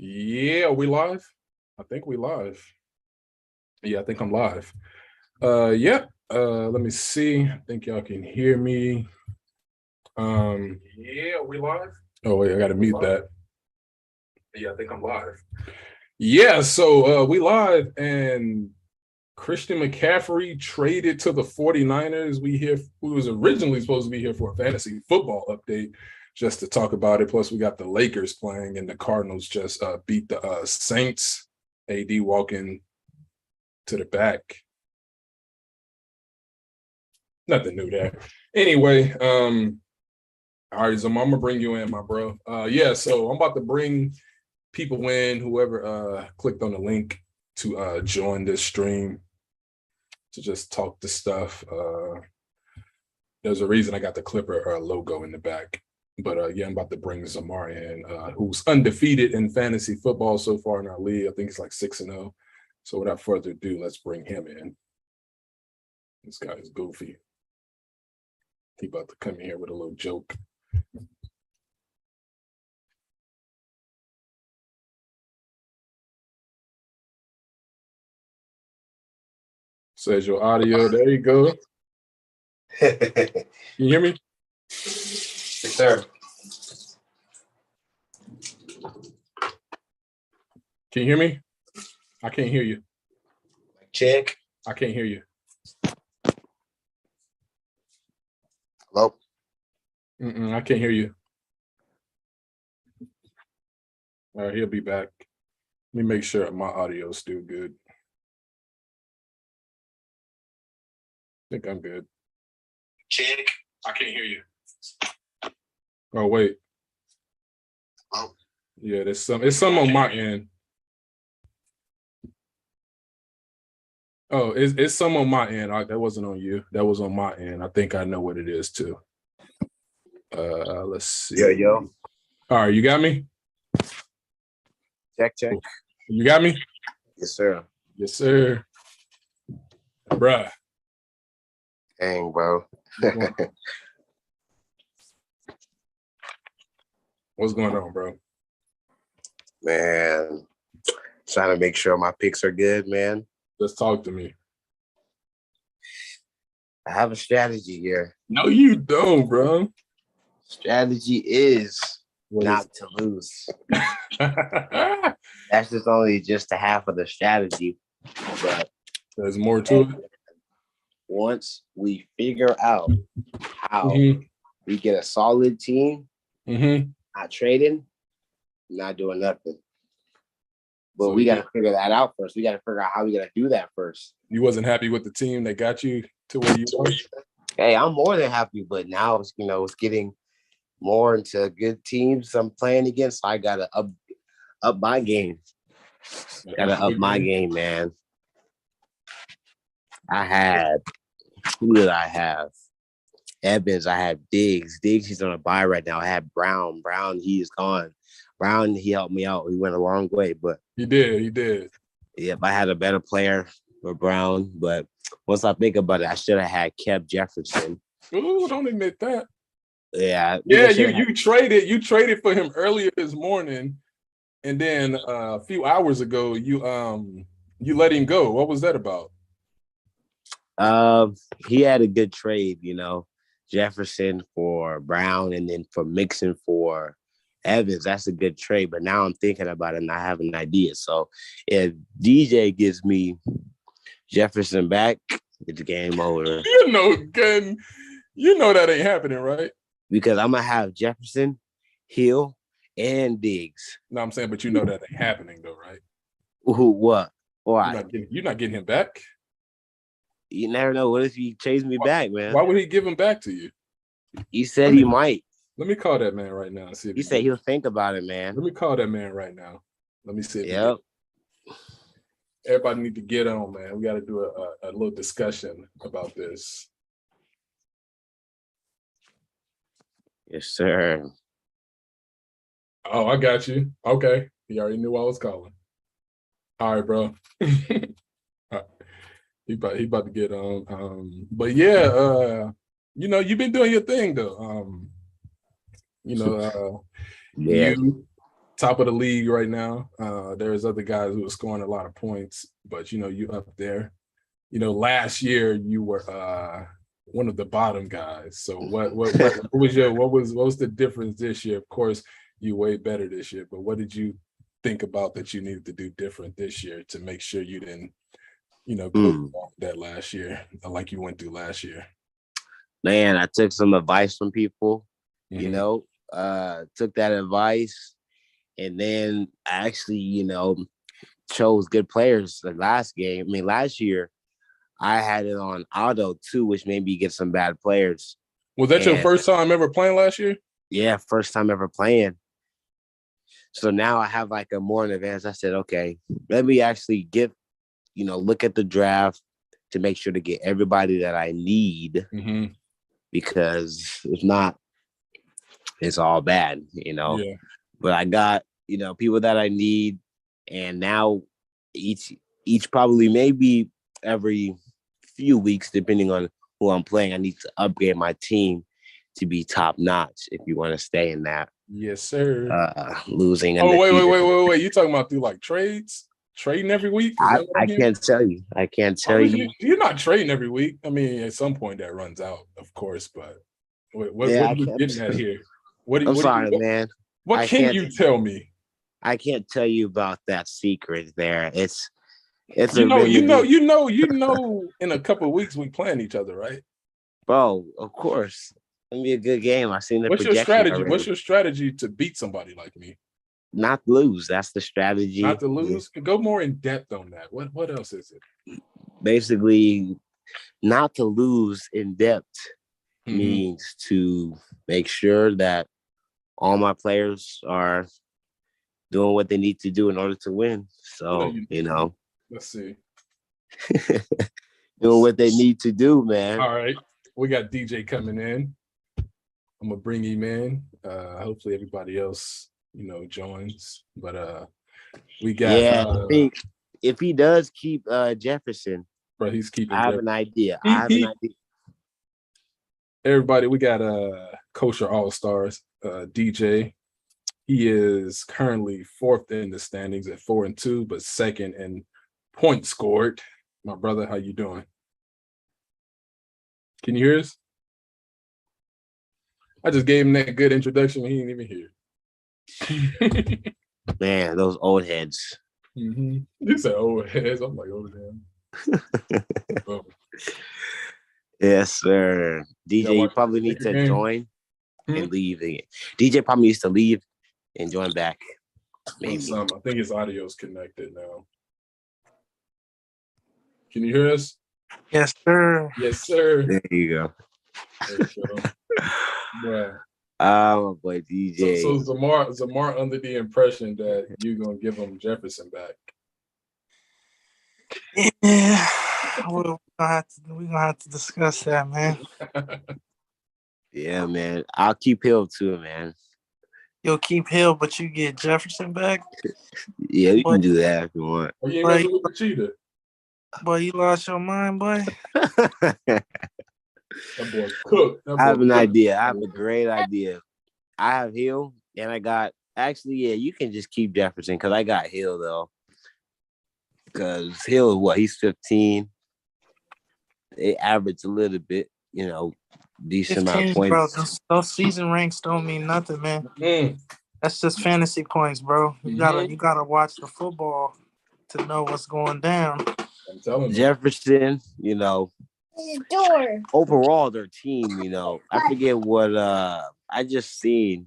Yeah, we live? I think we live. Yeah, I think I'm live. Yeah. Let me see. I think y'all can hear me. Yeah, we live? Oh, wait, I gotta mute that. Yeah, I think I'm live. Yeah, so we live, and Christian McCaffrey traded to the 49ers. We was originally supposed to be here for a fantasy football update just to talk about it. Plus, we got the Lakers playing, and the Cardinals just beat the Saints. AD walking to the back. Nothing new there. Anyway, all right, Zam, I'm gonna bring you in, my bro. Yeah, so I'm about to bring people in, whoever clicked on the link to join this stream to just talk this stuff. There's a reason I got the Clipper logo in the back. But yeah, I'm about to bring Zamar in, who's undefeated in fantasy football so far in our league. I think it's like 6-0. So without further ado, let's bring him in. This guy is goofy. He about to come in here with a little joke. Says your audio. There you go. Can you hear me? Yes, sir. Can you hear me? I can't hear you. Check. I can't hear you. Hello? I can't hear you. All right, he'll be back. Let me make sure my audio is still good. I think I'm good. Check. I can't hear you. Oh, wait. Oh. Yeah, it's some on my end. Oh, it's some on my end. That wasn't on you. That was on my end. I think I know what it is too. Let's see. Yo. All right, you got me? Check. You got me? Yes, sir. Yes, sir. Bruh. Dang, bro. What's going on, bro? Man, trying to make sure my picks are good, man. Just talk to me. I have a strategy here. No, you don't, bro. Strategy is not to lose. That's just a half of the strategy. But there's more to it. Once we figure out how we get a solid team, not trading, not doing nothing. But so we got to figure that out first. We got to figure out how we got to do that first. You wasn't happy with the team that got you to where you are? Hey, I'm more than happy, but now it's getting more into good teams I'm playing against. So I got to up my game. Got to up my game, man. Who did I have? Evans, I had Diggs. Diggs, he's on a bye right now. I had Brown. Brown, he is gone. Brown, he helped me out. He went a long way, but he did. Yep, I had a better player for Brown, but once I think about it, I should have had kept Jefferson. Ooh, don't admit that. Yeah. You traded for him earlier this morning, and then a few hours ago you let him go. What was that about? He had a good trade, Jefferson for Brown, and then for Mixon for Evans. That's a good trade. But now I'm thinking about it and I have an idea. So if DJ gives me Jefferson back, it's game over. You know that ain't happening, right? Because I'm gonna have Jefferson, Hill, and Diggs. No, I'm saying, but you know that ain't happening though, right? What? Why? You're not getting him back. You never know. What if he trades me back, man? Why would he give him back to you? He said he might. Let me call that man right now and see if he said he'll think about it, man. Let me call that man right now. Let me see. Yep. Everybody need to get on, man. We got to do a little discussion about this. Yes, sir. Oh, I got you. Okay. He already knew I was calling. All right, bro. He about to get on. But yeah, you've been doing your thing though. Yeah. You top of the league right now. There's other guys who are scoring a lot of points, but you up there. Last year you were one of the bottom guys. So what was the difference this year? Of course, you way better this year, but what did you think about that you needed to do different this year to make sure you didn't, go that last year like you went through last year? Man, I took some advice from people, Mm-hmm. took that advice, and then I actually, chose good players the last game. I mean, last year I had it on auto too, which made me get some bad players. Was that your first time ever playing last year? Yeah, first time ever playing. So now I have like a more in advance. I said, okay, let me actually look at the draft to make sure to get everybody that I need, because if not, it's all bad, Yeah. But I got, people that I need, and now each probably maybe every few weeks, depending on who I'm playing, I need to upgrade my team to be top notch if you want to stay in that. Yes, sir. Losing. Oh, wait. You talking about through like trades? Trading every week? I can't tell you. I can't tell you. You're not trading every week. I mean, at some point that runs out, of course, but what are you getting at here? I'm sorry, man. What can you tell me? I can't tell you about that secret there. It's in a couple of weeks we playing each other, right? Bro, of course. It's gonna be a good game. I've seen the What's your projection strategy? already. What's your strategy to beat somebody like me? Not lose. That's the strategy. Not to lose? Go more in depth on that. What else is it? Basically, not to lose in depth means to make sure that all my players are doing what they need to do in order to win. So, Let's see. Doing what they need to do, man. All right. We got DJ coming in. I'm going to bring him in. Hopefully everybody else, joins. But we got... I think if he does keep Jefferson, bro, he's keeping I have an idea. I have an idea. Everybody, we got Kosher All-Stars, DJ. He is currently 4th in the standings at 4-2, but 2nd in points scored. My brother, how you doing? Can you hear us? I just gave him that good introduction. He ain't even here. Man, those old heads. These are old heads. I'm like, oh, damn. Oh. Yes, sir. DJ, you probably need to join and leave again. DJ probably needs to leave and join back. Maybe. I think his audio is connected now. Can you hear us? Yes, sir. Yes, sir. There you go. Yeah. Oh, boy, DJ. So Zamar under the impression that you're gonna give him Jefferson back. Yeah, we're gonna have to discuss that, man. Yeah, man. I'll keep Hill too, man. You'll keep Hill, but you get Jefferson back? Yeah, you can do that if you want. Or you ain't with the cheetah. Boy, you lost your mind, boy. That boy cooked. I have an idea. I have a great idea. I have Hill, and I got you can just keep Jefferson because I got Hill though. Because Hill is what? He's 15. They average a little bit, decent amount of points. Bro, those season ranks don't mean nothing, man. That's just fantasy points, bro. You gotta watch the football to know what's going down. I'm telling you. Jefferson, overall their team, I forget what I just seen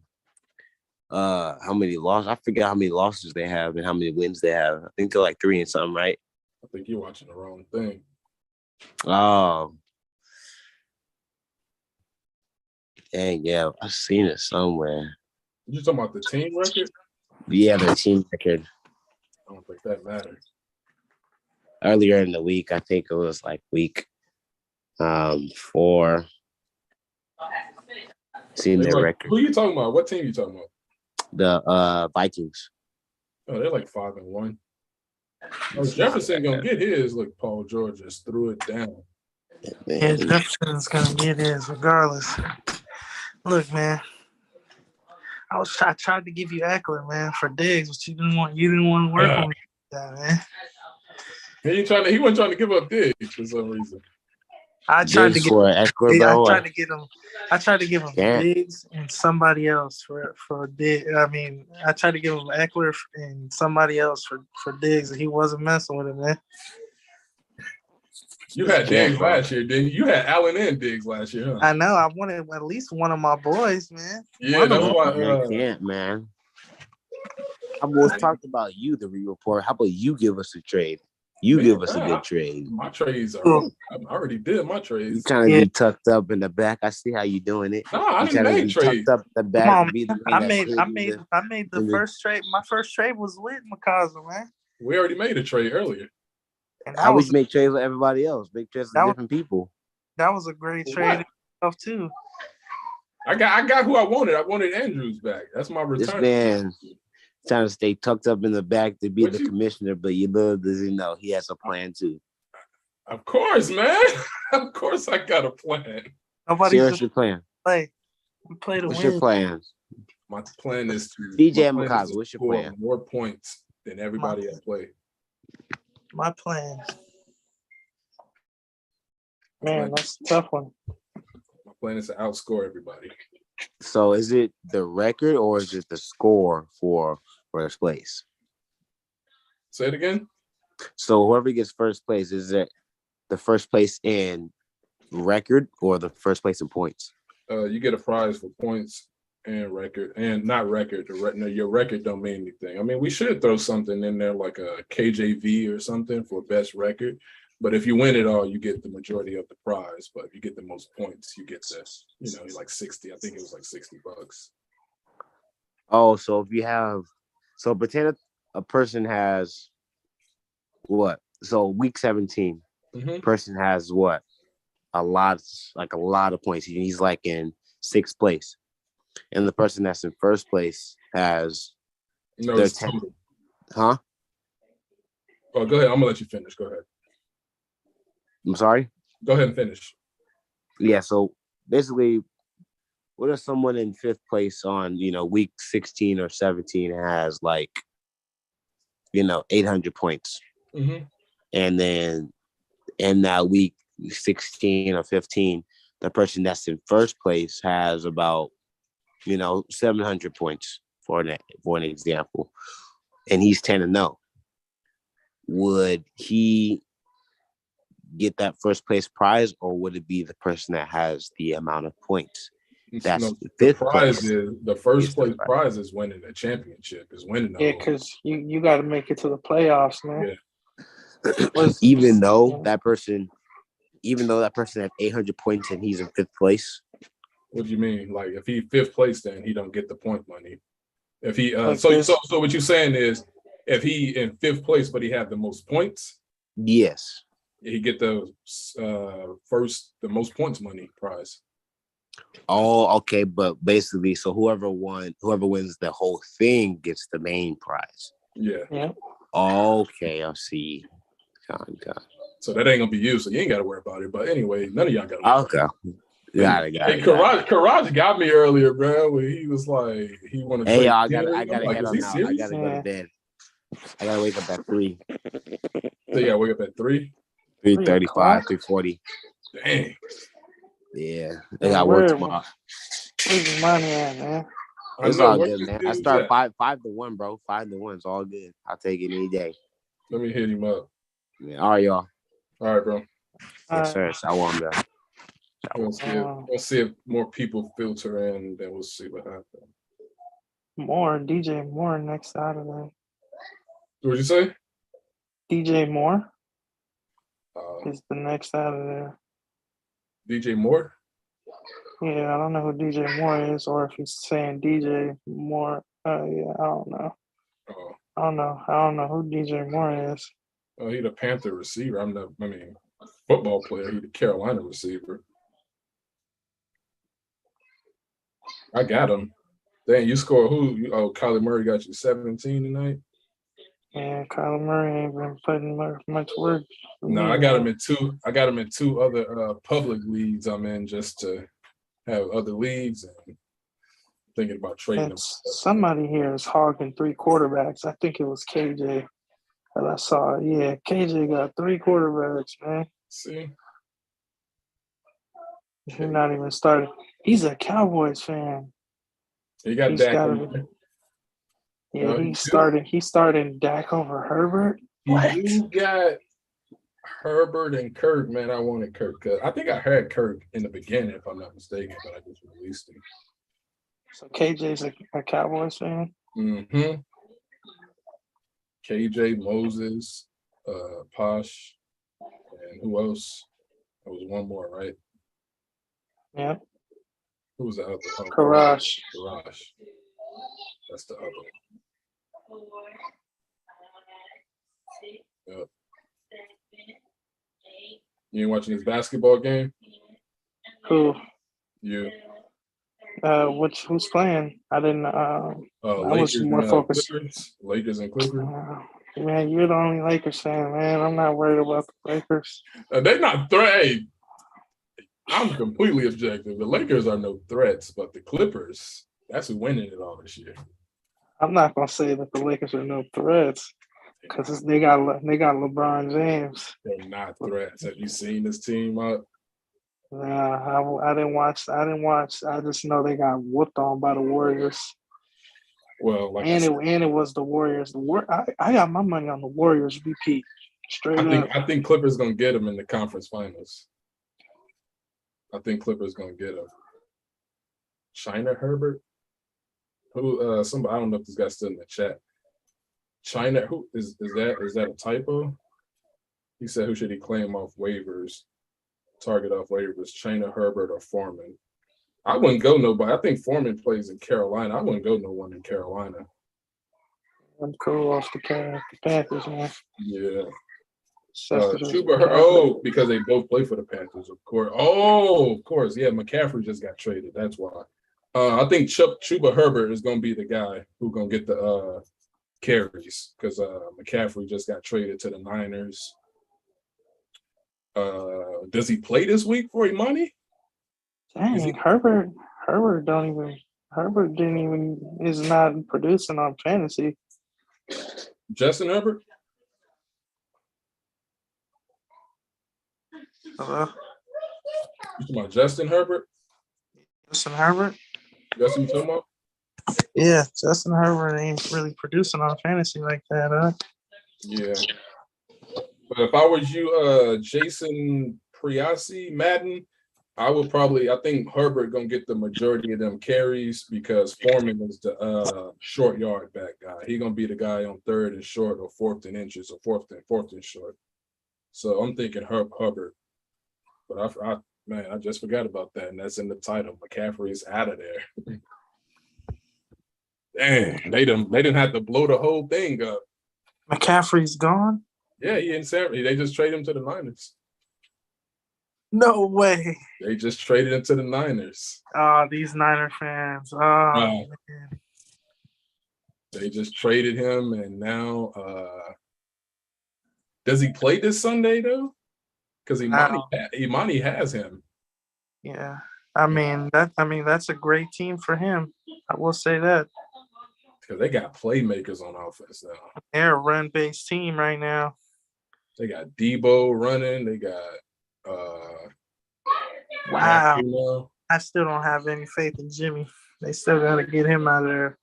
how many losses. I forget how many losses they have and how many wins they have. I think they're like 3 and something, right? I think you're watching the wrong thing. Oh. Dang, yeah, I've seen it somewhere. You talking about the team record? Yeah, the team record. I don't think that matters. Earlier in the week, I think it was like week 4. Seen their record. Who you talking about? What team you talking about? The Vikings. Oh, they're like 5-1. Oh, Jefferson gonna get his. Look, Paul George just threw it down. Yeah, Jefferson's gonna get his regardless. Look, man, I tried to give you Eckler, man, for Diggs, but you didn't want to work on me, man. He wasn't trying to give up Diggs for some reason. I tried to give Eckler, bro. I tried to give him Diggs and somebody else for Diggs. I mean, I tried to give him Eckler and somebody else for Diggs, and he wasn't messing with it, man. You had Diggs last year, didn't you? You had Allen and Diggs last year, huh? I know. I wanted at least one of my boys, man. Yeah, that's why. You can't, man. I've always talked about you, the re-report. How about you give us a trade? Give us a good trade. My trades are. I already did my trades. You trying to be tucked up in the back? I see how you doing it. No, I didn't make trades. Tucked up in the back. Come on, I made the first trade. My first trade was with McCausland, man. We already made a trade earlier. And I would make trades with everybody else. Make trades with different people. That was a great trade itself too. I got who I wanted. I wanted Andrews back. That's my return. This man trying to stay tucked up in the back to be the commissioner, but you little does he know he has a plan too. Of course, man. Of course, I got a plan. What's your plan? We play to win. What's your plan? My plan is to DJ McCausland. What's your plan? More points than everybody I play. My plan. Man, that's a tough one. My plan is to outscore everybody. So is it the record or is it the score for first place? Say it again. So whoever gets first place, is it the first place in record or the first place in points? You get a prize for points and record, and not record. Your record don't mean anything. I mean, we should throw something in there like a KJV or something for best record. But if you win it all, you get the majority of the prize. But if you get the most points, you get this. Like 60. I think it was like $60. Oh, so if you have, pretend a person has what? So week 17, person has what? A lot of points. He's like in 6th place. And the person that's in first place has their 10. Huh? Oh, go ahead. I'm gonna let you finish. Go ahead. I'm sorry? Go ahead and finish. Yeah, so basically, what if someone in 5th place on, week 16 or 17 has 800 points. Mm-hmm. And then in that week 16 or 15, the person that's in first place has about 700 points for an example, and he's 10-0. Would he get that first place prize, or would it be the person that has the amount of points? That's the 5th prize. place. The first place prize is winning a championship. Is winning. Yeah, because you got to make it to the playoffs, man. Yeah. Even though that person has 800 points and he's in 5th place. What do you mean? Like if he 5th place, then he don't get the point money. If he so what you're saying is if he in 5th place but he have the most points, yes, he get the most points money prize. Oh, okay, but basically, so whoever wins the whole thing gets the main prize. Yeah. Okay, I see. God. So that ain't gonna be you, so you ain't gotta worry about it. But anyway, none of y'all gotta worry. Okay. Got it. Karaj got me earlier, bro. Where he was like, he wanted to. Hey, y'all, I gotta head on now. I gotta go to bed. I gotta wake up at 3. So yeah, wake up at 3. 3:35, 3:40. Dang. Yeah, I got work tomorrow. Where's the money at, man? It's all good, man. I start 5-1, bro. 5-1. It's all good. I'll take it any day. Let me hit him up. Yeah, all right, y'all. All right, bro. Yes, sir. So I want that. We'll see if more people filter in, then we'll see what happens. DJ Moore next Saturday. What'd you say? DJ Moore is the next Saturday. DJ Moore? Yeah, I don't know who DJ Moore is, or if he's saying DJ Moore. Yeah, I don't know. I don't know who DJ Moore is. Oh, he's a Panther receiver. Football player. He's a Carolina receiver. I got him. Dang, you score who? Kyler Murray got you 17 tonight? Yeah, Kyler Murray ain't been putting much work. No, I got him in 2. I got him in 2 other public leagues I'm in just to have other leagues. And thinking about trading And him. somebody here is hogging 3 quarterbacks. I think it was KJ that I saw. Yeah, KJ got 3 quarterbacks, man. See, He's not even started. He's a Cowboys fan. he got He's Dak. got to. Yeah, No, he's starting Dak over Herbert. What? You got Herbert and Kirk, man. I wanted Kirk. I think I had Kirk in the beginning, if I'm not mistaken, but I just released him. So KJ's a Cowboys fan. Mm-hmm. KJ, Moses, Posh, and who else? There was one more, right? Yeah. Who was the other? Oh, Karash. Karash. That's the other. Yep. You ain't watching this basketball game? Who? You. Who's playing? I didn't. I Lakers was more and focused. Clippers. Lakers and Clippers. Man, you're the only Lakers fan, man. I'm not worried about the Lakers. They're not threat. I'm completely objective. The Lakers are no threats, but the Clippers, that's who winning it all this year. I'm not gonna say that the Lakers are no threats because they got LeBron James. They're not threats. Have you seen this team up? Nah, I didn't watch. I just know they got whooped on by the Warriors. Well, like it was the Warriors. I got my money on the Warriors. BP straight up. I think Clippers gonna get them in the conference finals. I think Clippers gonna get them. China Herbert, who? Somebody I don't know if this guy's still in the chat. China, who is that a typo? He said, who should he claim off waivers? Target off waivers, China Herbert or Foreman. I wouldn't go nobody. I think Foreman plays in Carolina. I wouldn't go no one in Carolina. I'm cool off the Panthers, man. Yeah. Chuba, because they both play for the Panthers, of course. Oh, of course. Yeah, McCaffrey just got traded. That's why. I think Chuba Herbert is going to be the guy who's going to get the carries because McCaffrey just got traded to the Niners. Does he play this week for Imani? Dang, Herbert is not producing on fantasy. Justin Herbert? Hello? You talking about Justin Herbert? Justin Herbert? Justin talking about? Yeah, Justin Herbert ain't really producing on fantasy like that, huh? Yeah. But if I was you, Jason Priasi, Madden, I think Herbert gonna get the majority of them carries because Foreman is the short yard back guy. He gonna be the guy on 3rd and short or 4th and inches or 4th and short. So I'm thinking Herbert. But I just forgot about that, and that's in the title. McCaffrey's out of there. Dang, they didn't have to blow the whole thing up. McCaffrey's gone? Yeah, he in San. They just traded him to the Niners. No way. They just traded him to the Niners. Oh, these Niner fans. Oh, man. They just traded him, and now does he play this Sunday though? Because Imani has him. Yeah, I mean that's a great team for him. I will say that. Because they got playmakers on offense now. They're a run-based team right now. They got Debo running. They got wow. I still don't have any faith in Jimmy. They still got to get him out of there.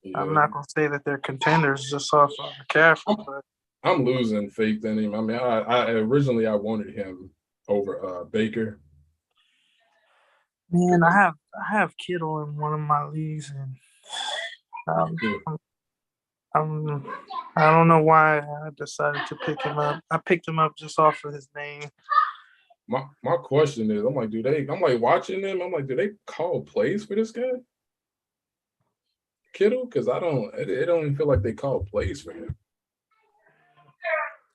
Yeah. I'm not gonna say that they're contenders just off of McCaffrey, but I'm losing faith in him. I mean, I originally wanted him over Baker. Man, I have Kittle in one of my leagues, and I don't know why I decided to pick him up. I picked him up just off of his name. My question is, I'm like watching them. I'm like, do they call plays for this guy, Kittle? Because it don't even feel like they call plays for him.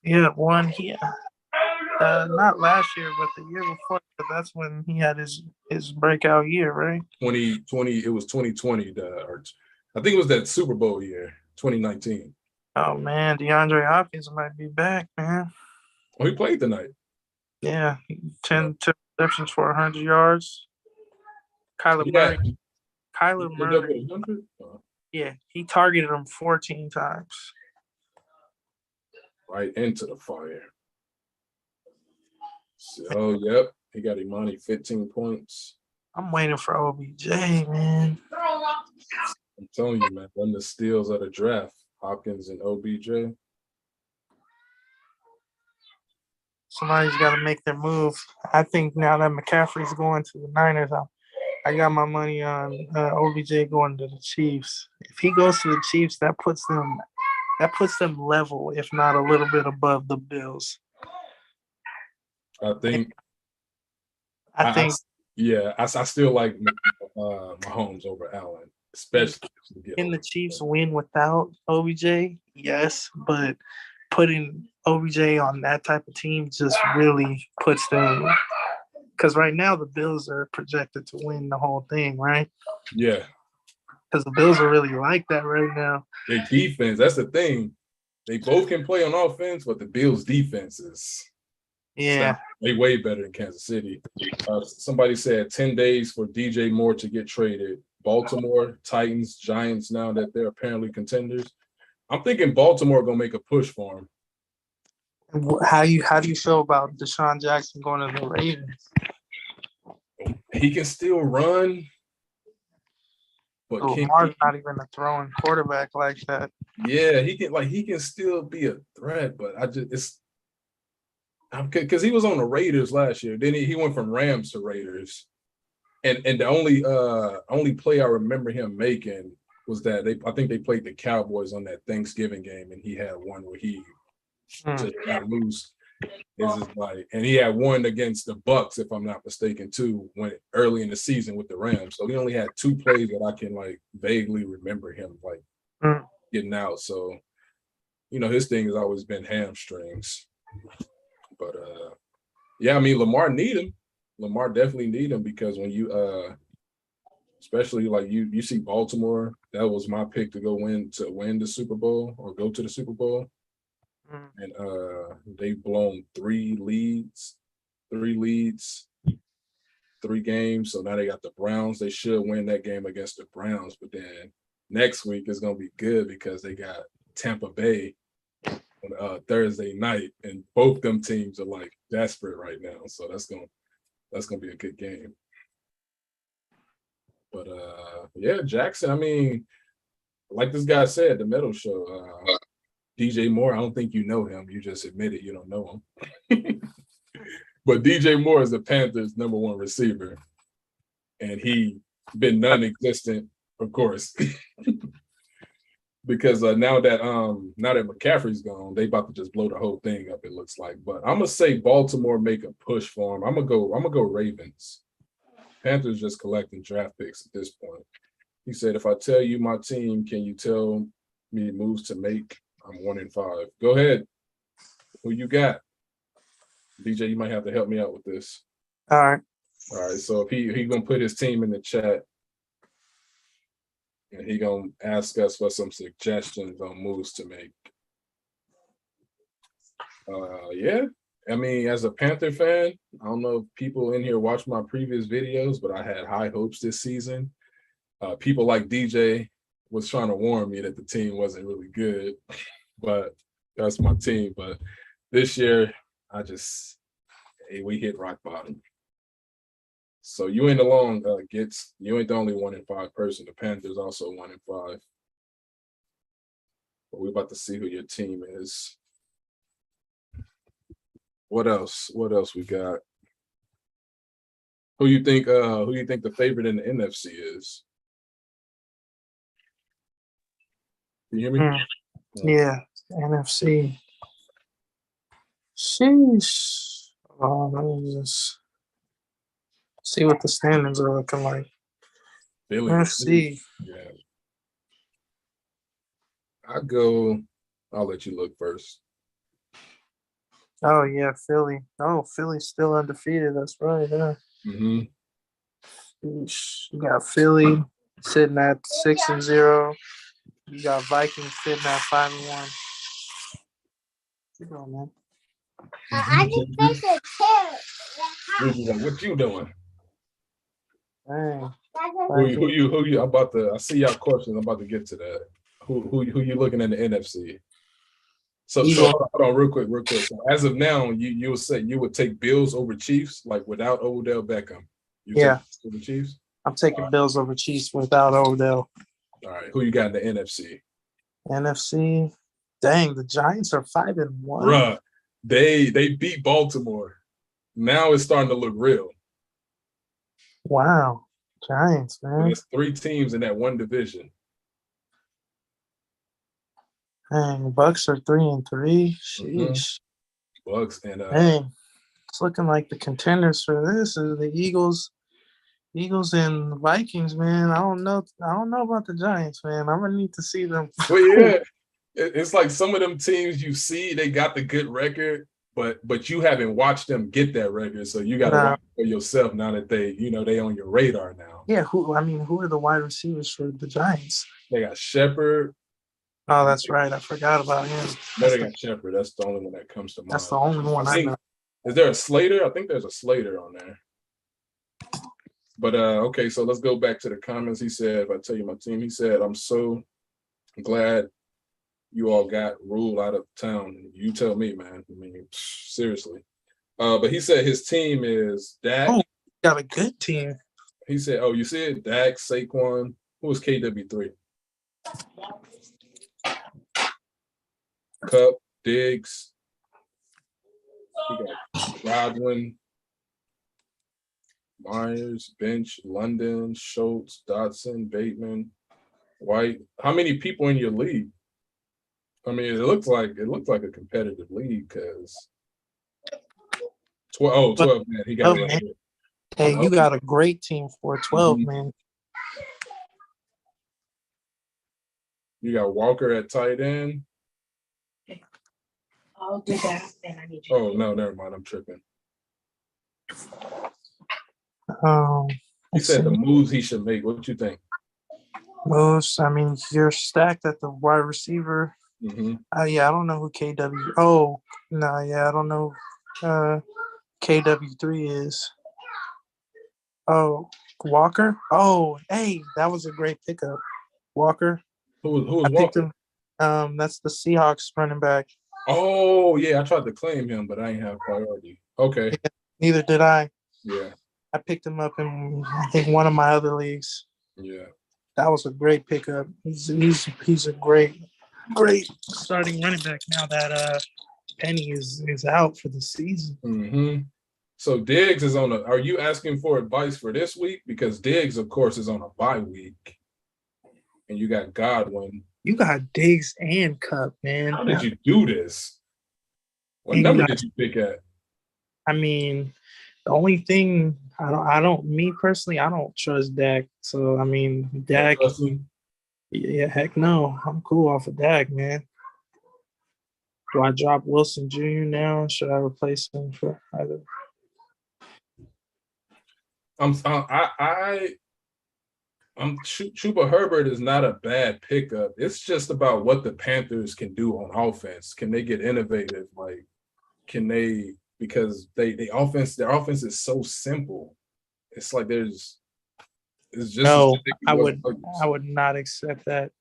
Yeah, not last year, but the year before. But that's when he had his breakout year, right? 2020. It was 2020. I think it was that Super Bowl year, 2019. Oh man, DeAndre Hopkins might be back, man. Oh, he played tonight. Yeah, 10 receptions for 100 yards. Kyler Kyler End up Murray. with 100? Yeah, he targeted him 14 times. Right into the fire. So, yep, he got Imani 15 points. I'm waiting for OBJ, man. I'm telling you, man, one of the steals of the draft, Hopkins and OBJ. Somebody's got to make their move. I think now that McCaffrey's going to the Niners, I got my money on OBJ going to the Chiefs. If he goes to the Chiefs, that puts them level, if not a little bit above the Bills. I think. I still like Mahomes over Allen, especially Can the Chiefs win without OBJ? Yes, but putting OBJ on that type of team just really puts them. Because right now the Bills are projected to win the whole thing, right? Yeah. Because the Bills are really like that right now. Their defense, that's the thing. They both can play on offense, but the Bills' defense is way better than Kansas City. Somebody said 10 days for DJ Moore to get traded. Baltimore, Titans, Giants, now that they're apparently contenders. I'm thinking Baltimore gonna make a push for him. How do you feel about Deshaun Jackson going to the Ravens? He can still run, but Lamar's not even a throwing quarterback like that. Yeah, he can still be a threat, but because he was on the Raiders last year. Then he went from Rams to Raiders, and the only play I remember him making was that I think they played the Cowboys on that Thanksgiving game, and he had one where he just got loose. And he had one against the Bucks, if I'm not mistaken, too, when early in the season with the Rams. So he only had 2 plays that I can vaguely remember him getting out. So, his thing has always been hamstrings. But yeah, I mean, Lamar need him. Lamar definitely need him because when you especially you see Baltimore, that was my pick to win the Super Bowl or go to the Super Bowl. And they've blown 3 leads, 3 games. So now they got the Browns. They should win that game against the Browns. But then next week is gonna be good because they got Tampa Bay on Thursday night, and both them teams are desperate right now. So that's gonna be a good game. But yeah, Jackson. I mean, like this guy said, the Meadow Show. DJ Moore, I don't think you know him. You just admitted you don't know him. But DJ Moore is the Panthers' #1 receiver. And he been non-existent, of course. Because now that McCaffrey's gone, they about to just blow the whole thing up, it looks like. But I'm gonna say Baltimore make a push for him. I'm gonna go Ravens. Panthers just collecting draft picks at this point. He said, if I tell you my team, can you tell me moves to make? I'm 1-5. Go ahead. Who you got? DJ, you might have to help me out with this. All right. So if he gonna put his team in the chat, and he gonna ask us for some suggestions on moves to make. Yeah. I mean, as a Panther fan, I don't know if people in here watch my previous videos, but I had high hopes this season. People like DJ was trying to warn me that the team wasn't really good. But that's my team. But this year, we hit rock bottom. So you ain't alone, Gitz. You ain't the only 1-5 person. The Panthers also 1-5. But we're about to see who your team is. What else? What else we got? Who you think the favorite in the NFC is? Can you hear me? Yeah, NFC. Sheesh. Let me just see what the standings are looking like. Philly. Let's see. Yeah. I'll let you look first. Oh, yeah, Philly. Oh, Philly's still undefeated. That's right, yeah. Mm-hmm. You got Philly sitting at 6-0. You got Vikings sitting at 5-1. Keep going, man. I just fixed a chair. What you doing? Dang. Who you? I see y'all questions. I'm about to get to that. Who you looking at the NFC? So hold on, real quick. So as of now, you would say you would take Bills over Chiefs, like without Odell Beckham. Yeah. Take the Chiefs. I'm taking Bills over Chiefs without Odell. All right, who you got in the NFC? NFC. Dang, the Giants are 5-1. Bruh, they beat Baltimore. Now it's starting to look real. Wow, Giants, man. There's 3 teams in that one division. Dang, Bucks are 3-3. Sheesh. Bucks and Dang, it's looking like the contenders for this is the Eagles and the Vikings, man. I don't know about the Giants, man. I'm gonna need to see them. Well, yeah, it's like some of them teams you see they got the good record, but you haven't watched them get that record, so you got to watch for yourself now that they on your radar now. Yeah, who are the wide receivers for the Giants? They got Shepard. Oh, that's right. I forgot about him. No, they got Shepard. That's the only one that comes to mind. That's the only one I know. Is there a Slater? I think there's a Slater on there. But okay, so let's go back to the comments. He said, if I tell you my team, he said, I'm so glad you all got Rule out of town. You tell me, man. I mean, seriously. But he said his team is Dak. Oh, got a good team. He said, oh, you see it? Dak, Saquon. Who was KW3? Cup, Diggs. He got Godwin, Myers, Bench, London, Schultz, Dotson, Bateman, White. How many people in your league? I mean, it looks like a competitive league because 12 man. He got it. Hey, you got a great team for 12 man. You got Walker at tight end. I'll do that, and I need you. Oh no, never mind. I'm tripping. He said the moves he should make. What you think? Moves. I mean, you're stacked at the wide receiver. Yeah, I don't know who KW. Oh no, yeah, I don't know. KW3 is. Oh, Walker. Oh, hey, that was a great pickup. Walker. Who was Walker? That's the Seahawks running back. Oh yeah, I tried to claim him, but I ain't have priority. Okay. Yeah, neither did I. Yeah. I picked him up in I think one of my other leagues. Yeah. That was a great pickup. He's a great starting running back now that Penny is out for the season. So Diggs is on are you asking for advice for this week? Because Diggs, of course, is on a bye week. And you got Godwin. You got Diggs and Cup, man. How did you do this? What number did you pick at? I mean, the only thing me personally, I don't trust Dak. So I mean, Dak. Yeah, heck no. I'm cool off of Dak, man. Do I drop Wilson Jr. now? Should I replace him for either? Chuba Herbert is not a bad pickup. It's just about what the Panthers can do on offense. Can they get innovative? Like, can they? Because their offense is so simple. It's like it's just no. I would not accept that.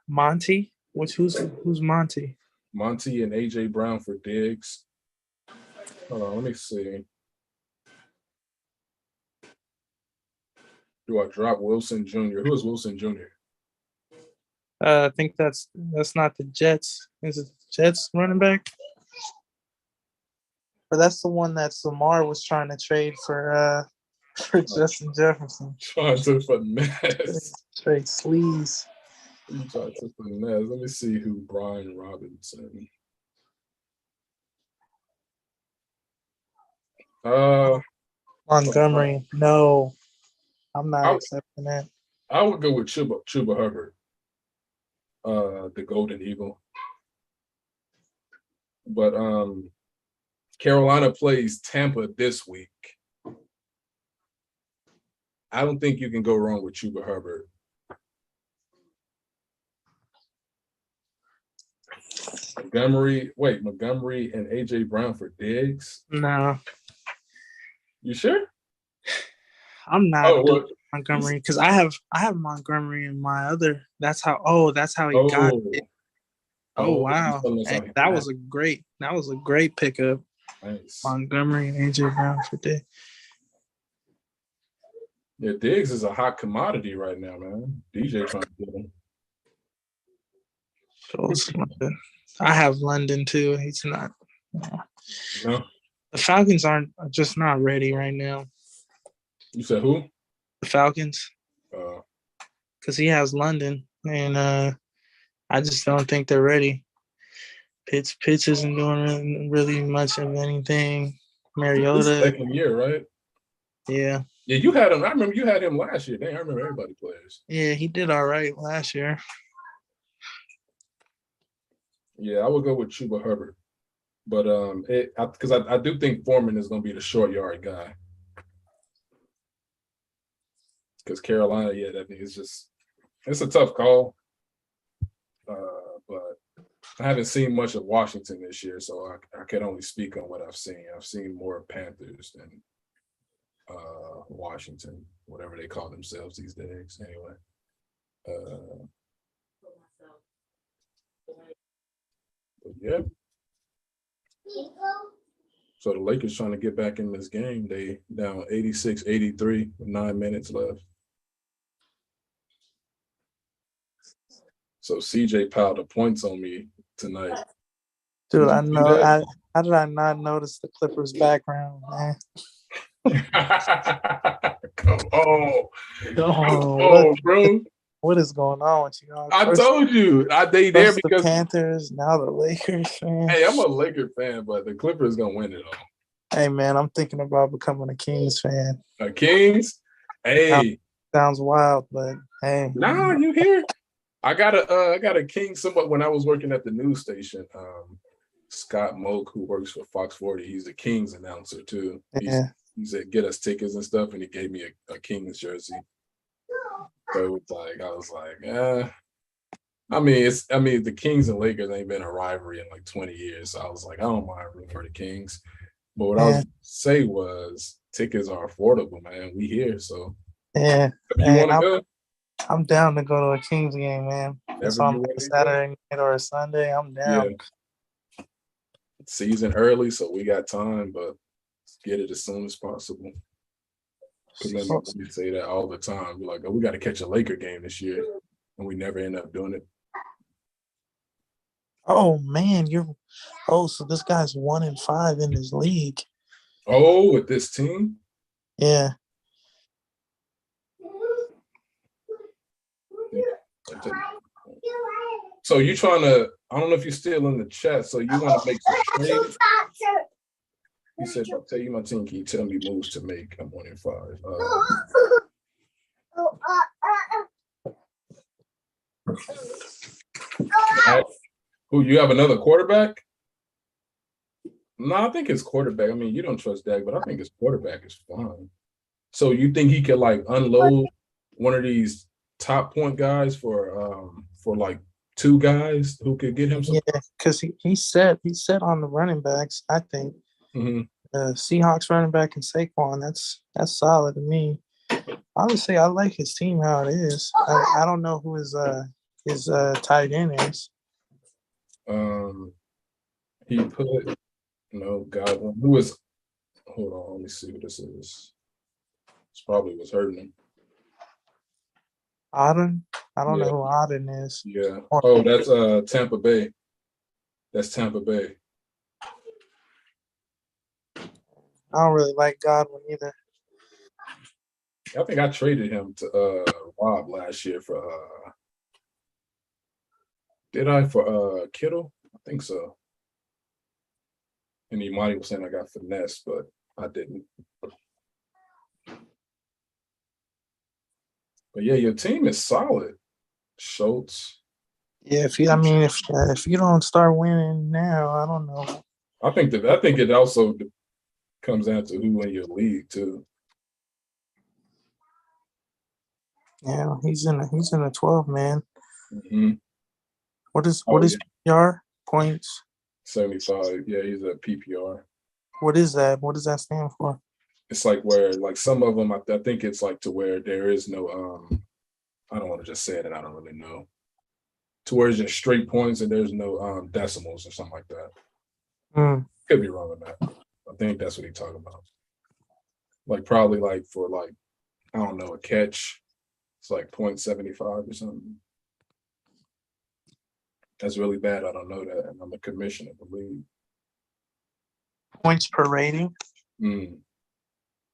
Monty, who's Monty? Monty and AJ Brown for Diggs. Hold on, let me see. Do I drop Wilson Jr.? Who is Wilson Jr.? I think that's not the Jets. Is it the Jets running back? But that's the one that Lamar was trying to trade for Justin Jefferson. Trying to finesse. Straight sleaze. Trying to finesse. Let me see who Brian Robinson. Montgomery. No. I'm not accepting that. I would go with Chuba Herbert, the Golden Eagle. But Carolina plays Tampa this week. I don't think you can go wrong with Chuba Herbert. Montgomery and AJ Brown for Diggs? No. You sure? I'm not Oh, doing what? Montgomery because I have Montgomery in my other. That's how he got it. Oh wow. Hey, that was a great pickup. Nice. Montgomery and AJ Brown for day. Yeah, Diggs is a hot commodity right now, man. DJ trying to get him. I have London too. He's not. No. The Falcons are just not ready right now. You said who? The Falcons. Because he has London, and I just don't think they're ready. Pitts isn't doing really much of anything. Mariota. Second year, right? Yeah. Yeah, you had him. I remember you had him last year. Dang, I remember everybody plays. Yeah, he did all right last year. Yeah, I would go with Chuba Hubbard. But because I do think Foreman is going to be the short yard guy. Because Carolina, that thing is it's a tough call. But I haven't seen much of Washington this year, so I can only speak on what I've seen. I've seen more Panthers than Washington, whatever they call themselves these days. Anyway, but yeah. So the Lakers trying to get back in this game. They down 86-83 with 9 minutes left. So CJ piled the points on me tonight. Dude, I know. How did I not notice the Clippers background, man? Come on. Bro. What is going on with you? I told you. They there because the Panthers, now the Lakers, man. Hey, I'm a Laker fan, but the Clippers gonna win it all. Hey, man, I'm thinking about becoming a Kings fan. A Kings? Hey. Sounds wild, but hey. Nah, you here? I got a King somewhat when I was working at the news station. Scott Moak, who works for Fox 40, he's a Kings announcer too. Yeah. He said get us tickets and stuff, and he gave me a Kings jersey. So it's like I was like, I mean, the Kings and Lakers ain't been a rivalry in like 20 years. So I was like, I don't mind rooting for the Kings. But what I was say was tickets are affordable, man. We here, so yeah. If you want to go, I'm down to go to a Kings game, man. It's on a Saturday night or a Sunday. I'm down. Yeah. Season early, so we got time, but let's get it as soon as possible. Because then we say that all the time. We're like, oh, we got to catch a Laker game this year, and we never end up doing it. Oh man, so this guy's 1-5 in his league. Oh, with this team? Yeah. So you trying to? I don't know if you're still in the chat. So you want to make some trades? He said, if I tell you my team, can you tell me moves to make? I'm 1-5. Who, you have another quarterback? No, I think his quarterback. I mean, you don't trust Dak, but I think his quarterback is fine. So you think he could like unload one of these top point guys for like two guys who could get him some? Yeah, because he said on the running backs, I think. Mm-hmm. Seahawks running back and Saquon, that's solid to me. Honestly, I like his team how it is. I don't know who his tight end is. He put Godwin. Who is? Hold on, let me see what this is. This probably was hurting him. Auden? I don't know who Auden is. Yeah. Oh, that's Tampa Bay. That's Tampa Bay. I don't really like Godwin either. I think I traded him to Rob last year for did I for Kittle? I think so. And Imani was saying I got finesse, but I didn't. But yeah, your team is solid. Schultz. Yeah, if you don't start winning now, I don't know. I think it also comes down to who in your league too. Yeah, he's in a 12 man. Mm-hmm. What is PPR points? 75. Yeah, he's a PPR. What is that? What does that stand for? it's like where like some of them, I think it's like to where there is no I don't want to just say it and I don't really know. To where it's just straight points and there's no decimals or something like that. Could be wrong with that. I think that's what he's talking about. Like probably like for like, I don't know, a catch, it's like 0.75 or something. That's really bad. I don't know that. And I'm a commissioner, I believe. Points per rating. Is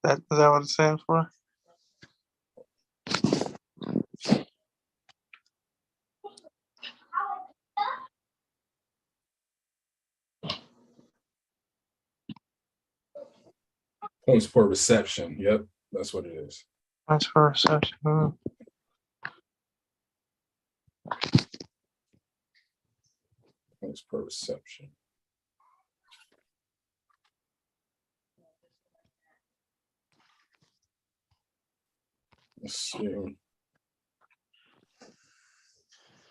that what it stands for? Points per reception. Yep, that's what it is. Points per reception. Points per reception. Let's see.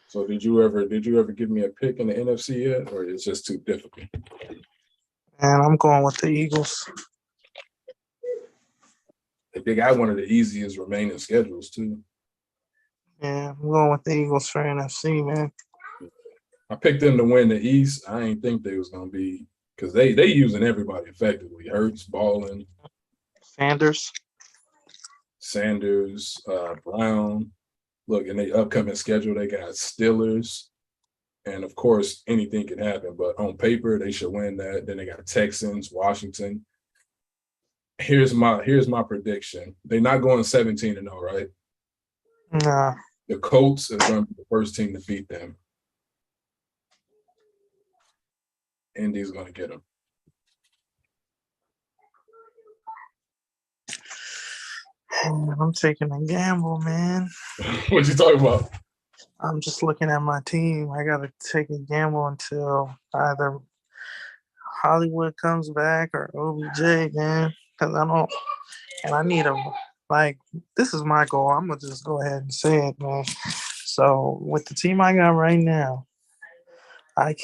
So did you ever give me a pick in the NFC yet, or it's just too difficult? And I'm going with the Eagles. They got one of the easiest remaining schedules too. Yeah, I'm going with the Eagles for NFC, man. I picked them to win the East. I didn't think they was gonna be because they using everybody effectively. Hurts, balling, Sanders, Brown. Look, in the upcoming schedule, they got Steelers, and of course, anything can happen. But on paper, they should win that. Then they got Texans, Washington. Here's my prediction. They're not going 17-0, right? Nah. The Colts are going to be the first team to beat them. Indy's going to get them. I'm taking a gamble, man. What you talking about? I'm just looking at my team. I gotta take a gamble until either Hollywood comes back or OBJ, man. Because I need a this is my goal. I'm gonna just go ahead and say it, man. So with the team I got right now, I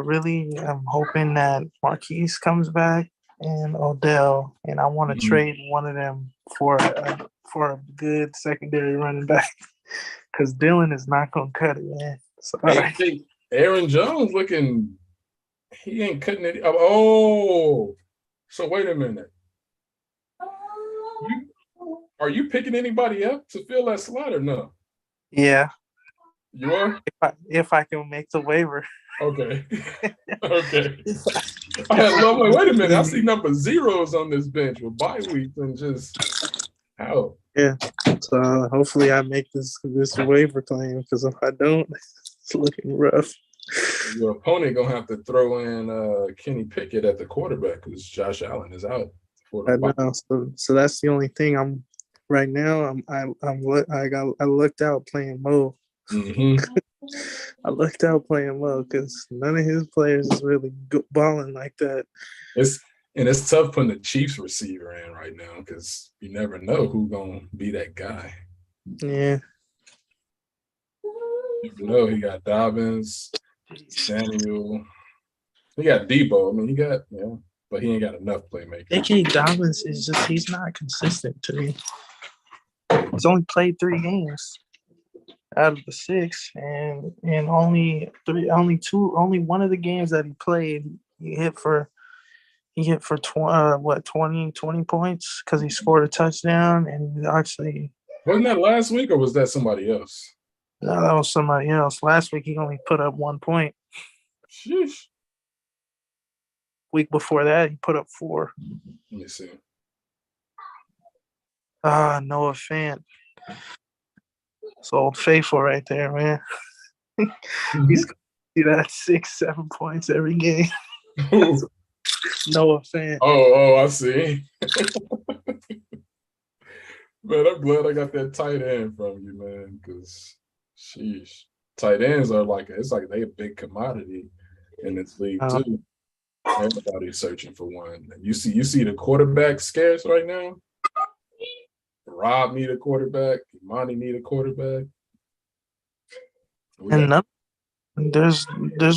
really am hoping that Marquise comes back and Odell, and I want to trade one of them for a good secondary running back because Dylan is not gonna cut it, man. So, Hey, Aaron Jones looking, he ain't cutting it. Oh, so wait a minute. Are you picking anybody up to fill that slot or no? Yeah. You are? If I can make the waiver. Okay. Okay. Wait a minute. I see number zeros on this bench with bye weeks and just how? Yeah. So hopefully I make this waiver claim because if I don't, it's looking rough. Your opponent gonna have to throw in Kenny Pickett at the quarterback because Josh Allen is out. I know. So that's the only thing I'm right now. I looked out playing Mo. I looked out playing Mo because none of his players is really balling like that. It's tough putting the Chiefs receiver in right now because you never know who's gonna be that guy. Yeah. You never know. He got Dobbins, Samuel. He got Debo. I mean, but he ain't got enough playmaking. A.J. Dobbins he's not consistent to me. He's only played 3 games out of the 6, and only one of the games that he played, he hit for 20 points because he scored a touchdown, and actually wasn't that last week or was that somebody else? No, that was somebody else. Last week he only put up 1 point. Sheesh. Week before that he put up 4. Let me see. Noah Fant. It's Old Faithful right there, man. He's gonna see that 6-7 points every game. Noah Fant. Oh, I see. Man, I'm glad I got that tight end from you, man, because sheesh. Tight ends are it's like they a big commodity in this league too. Everybody's searching for one. You see the quarterback scarce right now. Rob need a quarterback. Imani need a quarterback. And there's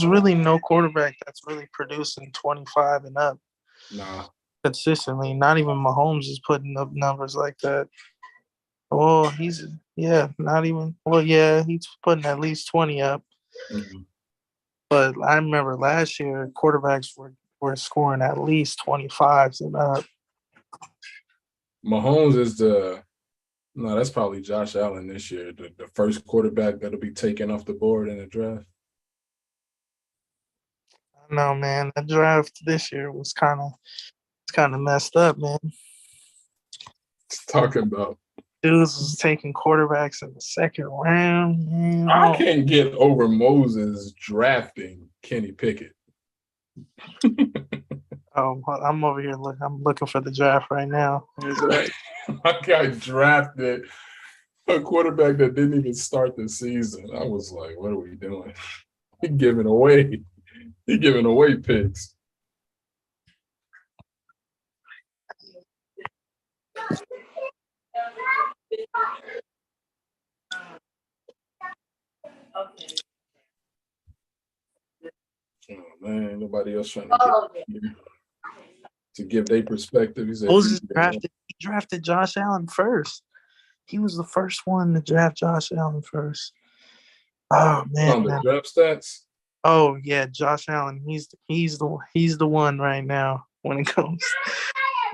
really no quarterback that's really producing 25 and up. Nah, consistently. Not even Mahomes is putting up numbers like that. Well, not even. Well, yeah, he's putting at least 20 up. Mhm. But I remember last year quarterbacks were scoring at least 25s and up. Mahomes is no, that's probably Josh Allen this year, the first quarterback that'll be taken off the board in the draft. I know, man. The draft this year was kind of messed up, man. Talking about, Dudes was taking quarterbacks in the second round. Man. I can't get over Moses drafting Kenny Pickett. Oh, I'm over here. I'm looking for the draft right now. My guy drafted a quarterback that didn't even start the season. I was like, what are we doing? He giving away picks. Oh man, nobody else trying to get here to give their perspective. He said he drafted Josh Allen first. He was the first one to draft Josh Allen first. Oh man, on the draft stats. Oh yeah, Josh Allen. He's the one right now when it comes.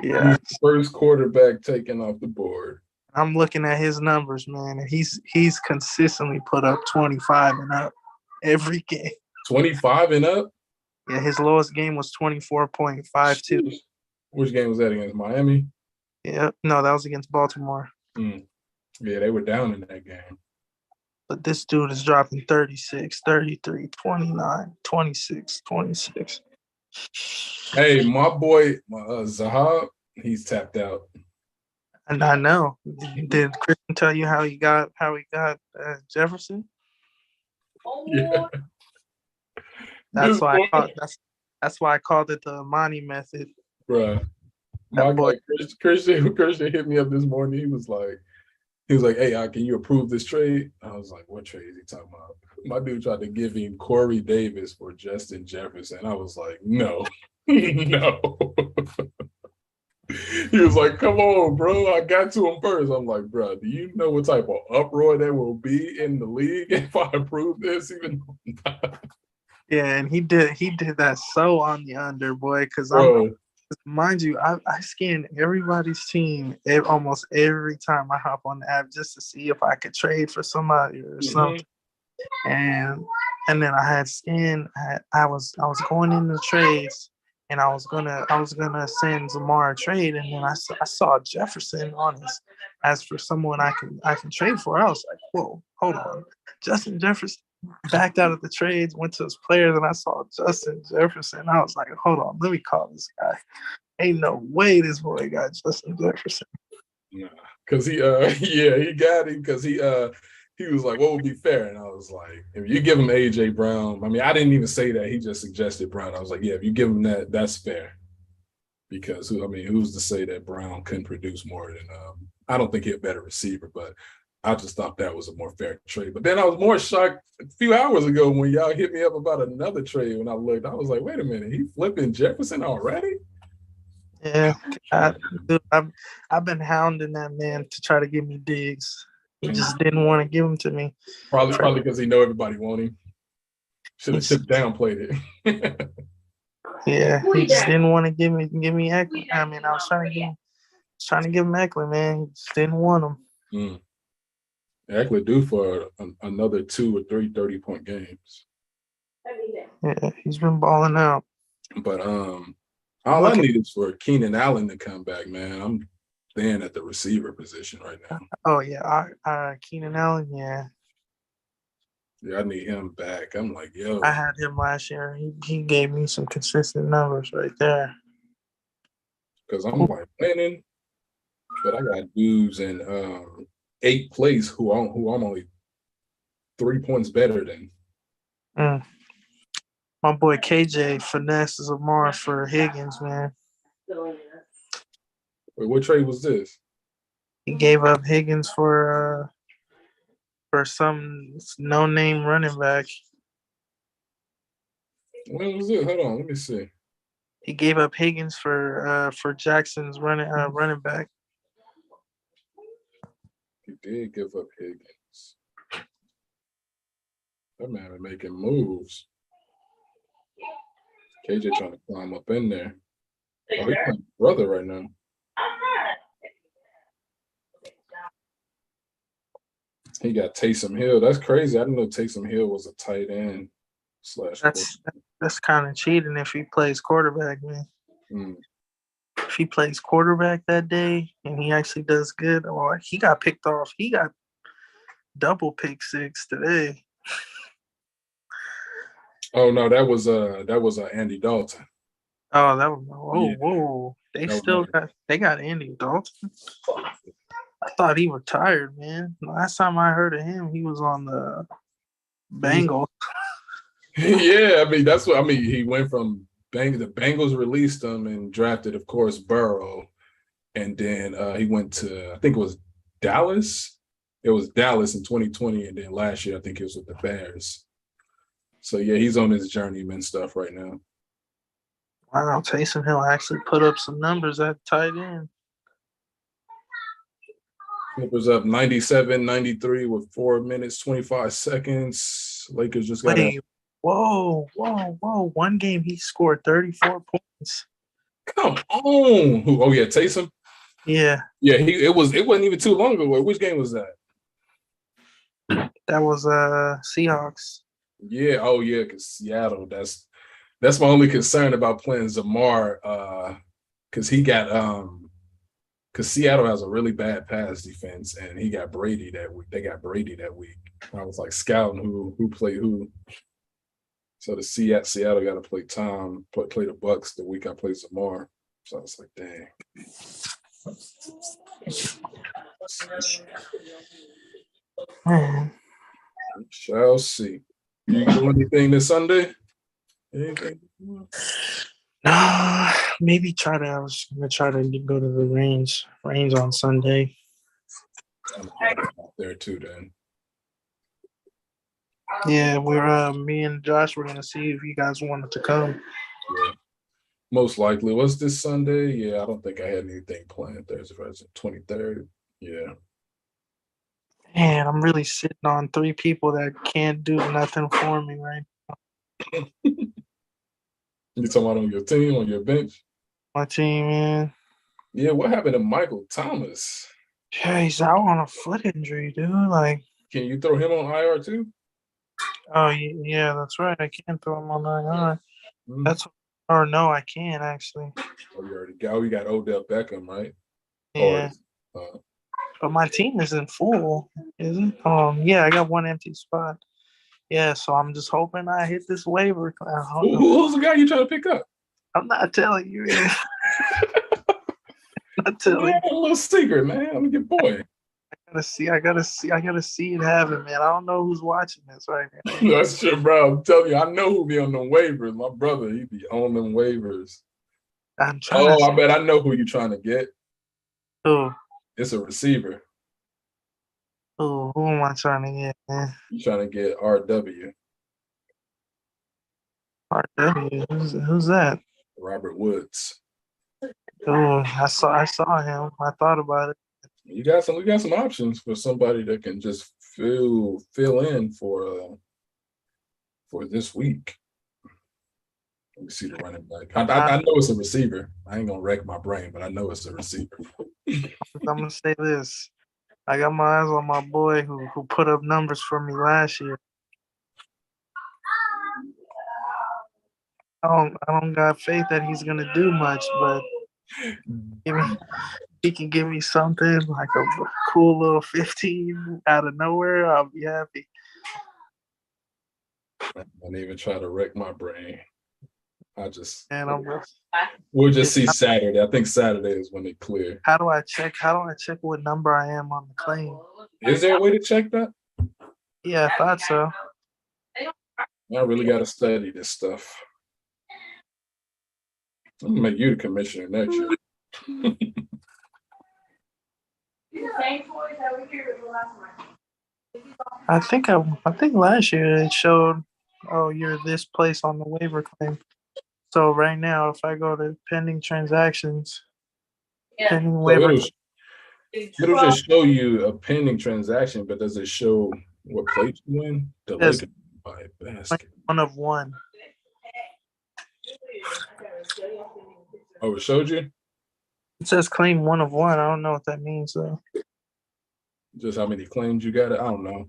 Yeah, He's the first quarterback taken off the board. I'm looking at his numbers, man, and he's consistently put up 25 and up every game. 25 and up? Yeah, his lowest game was 24.52. Which game was that against Miami? Yeah, no, that was against Baltimore. Yeah, they were down in that game. But this dude is dropping 36, 33, 29, 26, 26. Hey, my boy Zahab, he's tapped out. And I know. Did Christian tell you how he got Jefferson? Yeah. That's why I called it the Amani method. Bruh. My boy Christian hit me up this morning. He was like, hey, can you approve this trade? I was like, what trade is he talking about? My dude tried to give him Corey Davis for Justin Jefferson. I was like, no, no. He was like, come on, bro. I got to him first. I'm like, bro, do you know what type of uproar there will be in the league if I approve this? Even yeah, and he did that so on the under, boy, because mind you, I scan everybody's team almost every time I hop on the app just to see if I could trade for somebody or something. And then I had scanned. I was going into trades, and I was gonna send Zamar a trade, and then I saw Jefferson on his as for someone I can trade for. I was like, whoa, hold on, Justin Jefferson backed out of the trades, went to his players, and I saw Justin Jefferson. I was like, hold on, let me call this guy. Ain't no way this boy got Justin Jefferson. Nah, because he got him because he was like, what would be fair? And I was like, if you give him AJ Brown, I mean, I didn't even say that. He just suggested Brown. I was like, yeah, if you give him that, that's fair. Because who's to say that Brown couldn't produce more than I don't think he's a better receiver, but I just thought that was a more fair trade. But then I was more shocked a few hours ago when y'all hit me up about another trade. When I looked, I was like, wait a minute, he flipping Jefferson already? Yeah, I've been hounding that man to try to give me digs. He just didn't want to give them to me. Probably because he know everybody want him. Should have downplayed it. Yeah, he just didn't want to give me Eckler. I mean, I was trying to give him Eckler, man. He just didn't want him. Eckler due for another 2 or 3 30-point games. Yeah, he's been balling out. But all I need is for Keenan Allen to come back, man. I'm staying at the receiver position right now. Oh yeah, Keenan Allen, yeah. Yeah, I need him back. I'm like, yo. I had him last year. He gave me some consistent numbers right there. Because I'm like winning, but I got dudes in 8th place who I'm only 3 points better than. My boy KJ finesses Amar for Higgins, man. Wait, what trade was this? He gave up Higgins for some no-name running back. When was it? Hold on, let me see. He gave up Higgins for Jackson's running back. He did give up Higgins. That man is making moves. KJ trying to climb up in there. Oh, he's my brother right now. He got Taysom Hill. That's crazy. I didn't know Taysom Hill was a tight end / That's kind of cheating if he plays quarterback, man. Mm. If he plays quarterback that day and he actually does good, or he got picked off. He got double pick six today. Oh no, that was Andy Dalton. Oh, that was whoa. They got Andy Dalton. I thought he retired, man. Last time I heard of him, he was on the Bengals. Yeah, I mean that's what he went from the Bengals released him and drafted, of course, Burrow, and then he went to, I think it was Dallas. It was Dallas in 2020, and then last year I think he was with the Bears. So yeah, he's on his journeyman stuff right now. Wow, Taysom Hill actually put up some numbers at tight end. Clippers up 97-93 with 4 minutes, 25 seconds. Lakers just got Whoa. One game he scored 34 points. Come on. Oh yeah, Taysom? Yeah. Yeah, it wasn't even too long ago. Which game was that? That was Seahawks. Yeah, oh yeah, because Seattle, that's my only concern about playing Zamar, because he got because Seattle has a really bad pass defense, and he got Brady that week. They got Brady that week. I was like scouting who played who. So the Seattle got to play play the Bucks the week I played Zamar. So I was like, dang. Man. We shall see. You do anything this Sunday? Anything? No, maybe I was gonna try to go to the range on Sunday. I'm out there too then. Yeah, we're me and Josh were gonna see if you guys wanted to come. Yeah. Most likely. What's this Sunday? Yeah, I don't think I had anything planned Thursday, Friday, 23rd. Yeah. Man, I'm really sitting on 3 people that can't do nothing for me right now. You talking about on your team, on your bench? My team, man. Yeah, what happened to Michael Thomas? Yeah, he's out on a foot injury, dude. Like, can you throw him on IR too? Oh yeah, that's right. I can throw him on IR. Mm-hmm. No, I can actually. Oh, you got Odell Beckham, right? Yeah. But my team isn't full, is it? Yeah, I got one empty spot. Yeah, so I'm just hoping I hit this waiver. Who's the guy you trying to pick up? I'm not telling you. Not telling you. A little secret, man. I'm your boy. I gotta see it happen, man. I don't know who's watching this right now. That's true, bro. I'm telling you, I know who be on them waivers. My brother, he be on them waivers. I'm trying. I bet I know who you're trying to get. Who? It's a receiver. Who am I trying to get, man? You're trying to get RW. RW? Who's that? Robert Woods. Oh, I saw him. I thought about it. We got some options for somebody that can just fill in for this week. Let me see the running back. I know it's a receiver. I ain't gonna wreck my brain, but I know it's a receiver. I'm gonna say this. I got my eyes on my boy who put up numbers for me last year. I don't got faith that he's gonna do much, but he can give me something like a cool little 15 out of nowhere. I'll be happy. I don't even try to wreck my brain. And we'll just see Saturday. I think Saturday is when they clear. How do I check what number I am on the claim? Is there a way to check that? Yeah, I thought so. I really got to study this stuff. I'm gonna make you the commissioner next year. I think last year it showed, you're this place on the waiver claim. So right now, if I go to pending transactions, pending So waiver, it'll just show you a pending transaction, but does it show what place you in? The Yes. Lakers buy a basket. 1 of 1. Oh, it showed you? It says claim 1 of 1. I don't know what that means though. Just how many claims you got? I don't know.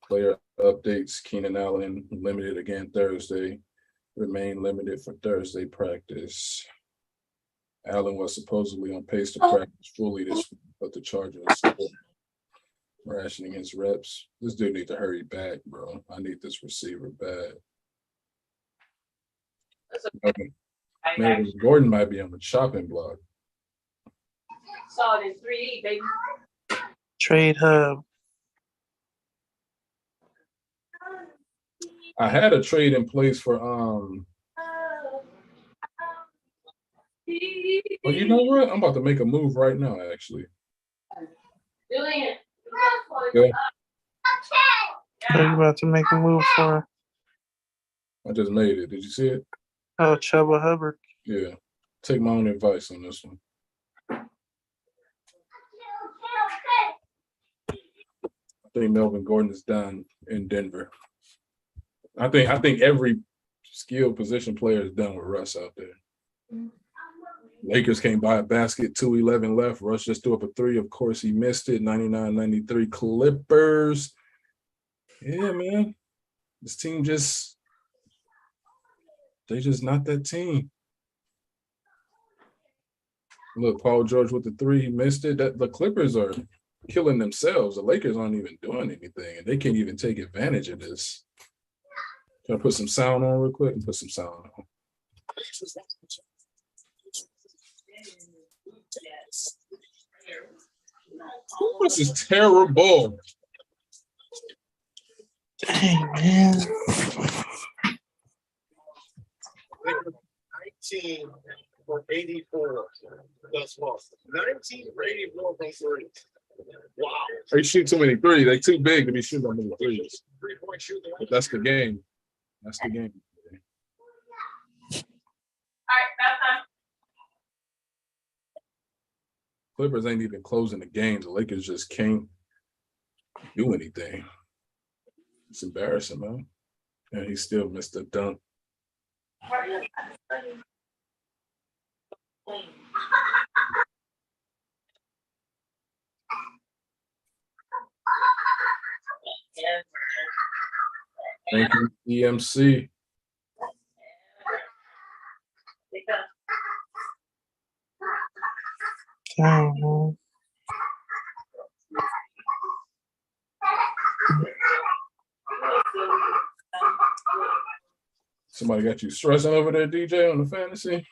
Player updates, Keenan Allen limited again Thursday. Remain limited for Thursday practice. Allen was supposedly on pace to practice fully this week, but the Chargers rationing his reps. This dude need to hurry back, bro. I need this receiver bad. Melvin Gordon might be on the chopping block. Saw it in 3D, baby. Trade Hub. I had a trade in place for well, you know what? I'm about to make a move right now, actually. Julian. Yeah. Are you about to make a move for I just made it. Did you see it? Chuba Hubbard? Yeah. Take my own advice on this one. I think Melvin Gordon is done in Denver. I think every skilled position player is done with Russ out there. Lakers came by a basket, 2:11 left. Russ just threw up a 3. Of course, he missed it. 99-93 Clippers. Yeah, man. This team they just not that team. Look, Paul George with the 3, he missed it. The Clippers are killing themselves. The Lakers aren't even doing anything, and they can't even take advantage of this. Can I put some sound on real quick? Put some sound on. This is terrible. Dang, man. 19 for 84 thus far. 19 for 84 from 3. Wow. They shoot too many threes. They too big to be shooting on many threes. 3-point shooting. But that's the game. That's the game. All right, that's time. Clippers ain't even closing the game. The Lakers just can't do anything. It's embarrassing, man. And he still missed a dunk. Thank you, CMC. Dang, man. Somebody got you stressing over there, DJ, on the fantasy?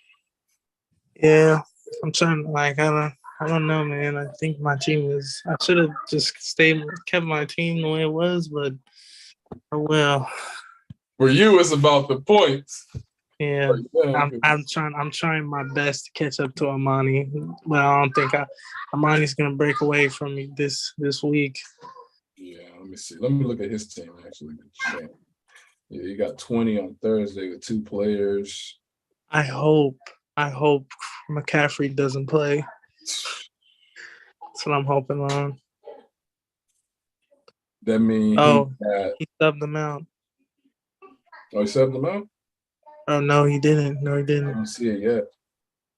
Yeah, I'm trying to I don't know, man. I think my team is. I should have just kept my team the way it was, but oh well. For you, it's about the points. Yeah, I'm trying my best to catch up to Amani, but I don't think Amani's gonna break away from me this week. Yeah, let me see. Let me look at his team actually. Yeah, you got 20 on Thursday with 2 players. I hope McCaffrey doesn't play. That's what I'm hoping on. That means he subbed them out. Oh, he subbed them out? Oh no, he didn't. No, he I didn't. don't see it yet.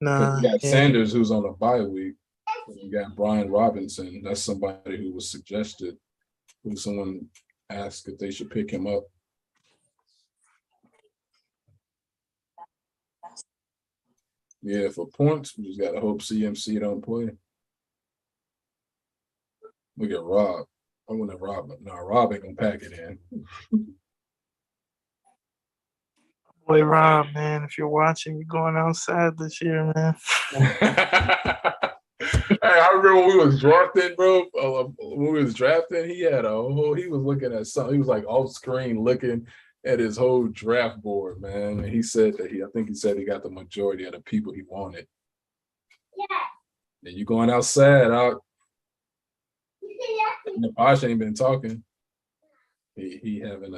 Nah. You got Sanders, who's on a bye week. You got Brian Robinson. That's somebody who was suggested. Who someone asked if they should pick him up. Yeah, for points, we just gotta hope CMC don't play. Look at Rob. I want to Rob. No, Rob ain't gonna pack it in. Boy, Rob, man, if you're watching, you're going outside this year, man. Hey, I remember when we was drafting, bro. When we was drafting, he was looking at something. He was like off screen looking at his whole draft board, man. And he said that I think he said he got the majority of the people he wanted. Yeah. And you going outside out. Bosh ain't been talking. He having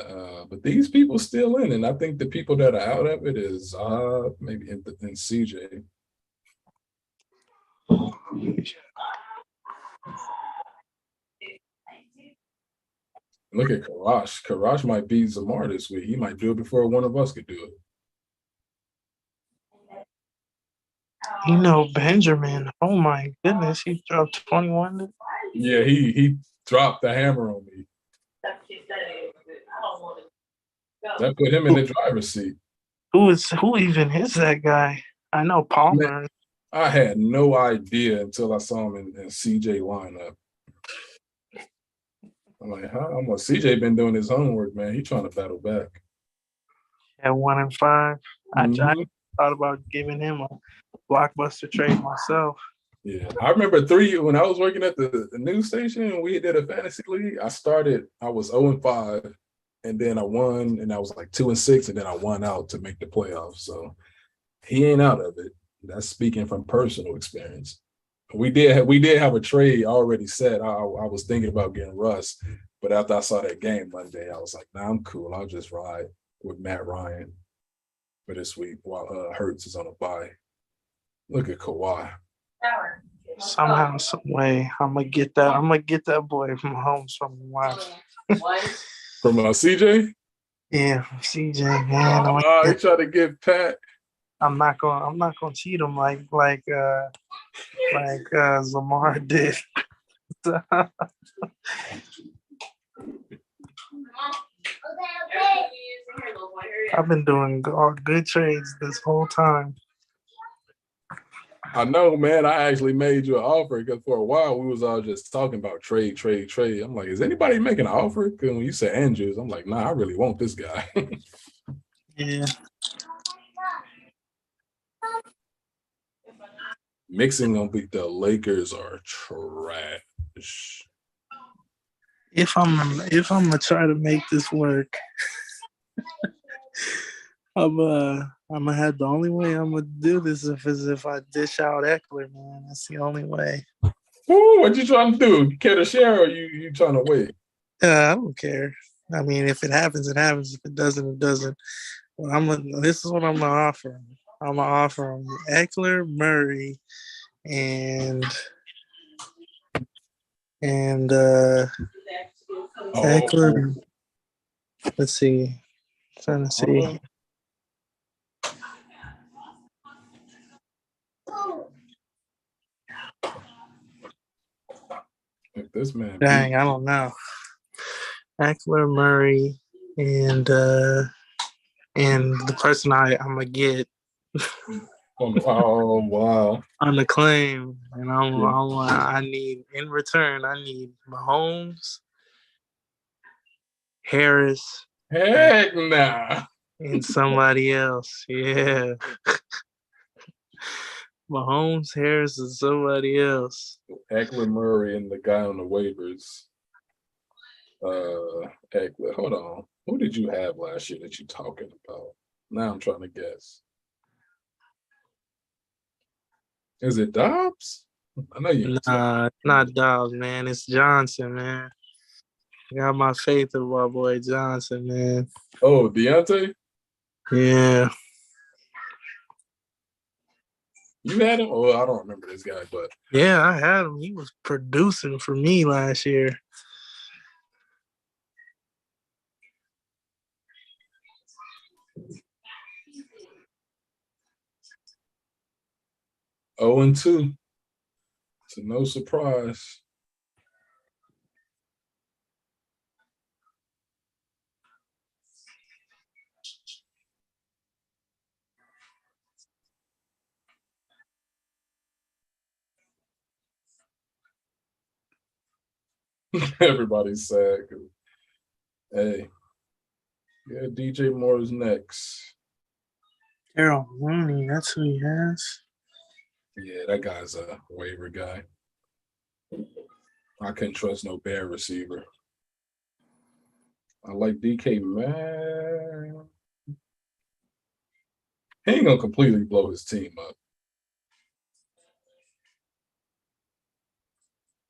but these people still in, and I think the people that are out of it is maybe in CJ. Look at Karash. Karash might beat Zamar this week. He might do it before one of us could do it. Benjamin. Oh my goodness, he dropped 21. Yeah, he dropped the hammer on me. That put him in the driver's seat. Who even is that guy? I know Palmer. Man, I had no idea until I saw him in CJ lineup. I'm like, huh? CJ been doing his homework, man. He trying to battle back. At 1-5. I Mhm. thought about giving him a blockbuster trade myself. Yeah, I remember when I was working at the news station and we did a fantasy league. I was 0-5, and then I won, and I was like 2-6, and then I won out to make the playoffs. So he ain't out of it. That's speaking from personal experience. We did have a trade already set. I was thinking about getting Russ, but after I saw that game Monday, I was like, nah, I'm cool. I'll just ride with Matt Ryan for this week while Hurts is on a bye. Look at Kawhi. Somehow, some way, I'm gonna get that boy from Holmes from watch. From CJ? Yeah, from CJ, man. He tried to get Pat. I'm not gonna cheat him like Lamar did. I've been doing good trades this whole time. I know, man. I actually made you an offer because for a while we was all just talking about trade. I'm like, is anybody making an offer? Because when you said Andrews, I'm like, nah, I really want this guy. Yeah. Mixing gonna beat the Lakers are trash. If I'm gonna try to make this work, I'm gonna have the only way I'm gonna do this if I dish out Eckler, man. That's the only way. Ooh, what you trying to do? Care to share, or you trying to wait? I don't care. I mean, if it happens, it happens. If it doesn't, it doesn't. This is what I'm gonna offer him. I'm gonna offer him Eckler, Murray, and Eckler. Let's see. Trying to see. If this man, Dang, I don't know. Eckler, Murray, and the person I'm gonna get. Oh wow! On the claim, and I need in return. I need Mahomes, Harris, Heck nah. and somebody else. Yeah, Mahomes, Harris, and somebody else. Eckler, Murray, and the guy on the waivers. Eckler. Hold on. Who did you have last year that you talking about? Now I'm trying to guess. Is it Dobbs? I know you. Nah, not Dobbs, man. It's Johnson, man. I got my faith in my boy Johnson, man. Oh, Deontay? Yeah. You had him? Oh, I don't remember this guy, but yeah, I had him. He was producing for me last year. Oh, 0-2. So no surprise. Everybody's sad. Hey, yeah, DJ Moore is next. Carol Mooney, that's who he has. Yeah, that guy's a waiver guy. I couldn't trust no bad receiver. I like DK, man. He ain't gonna completely blow his team up.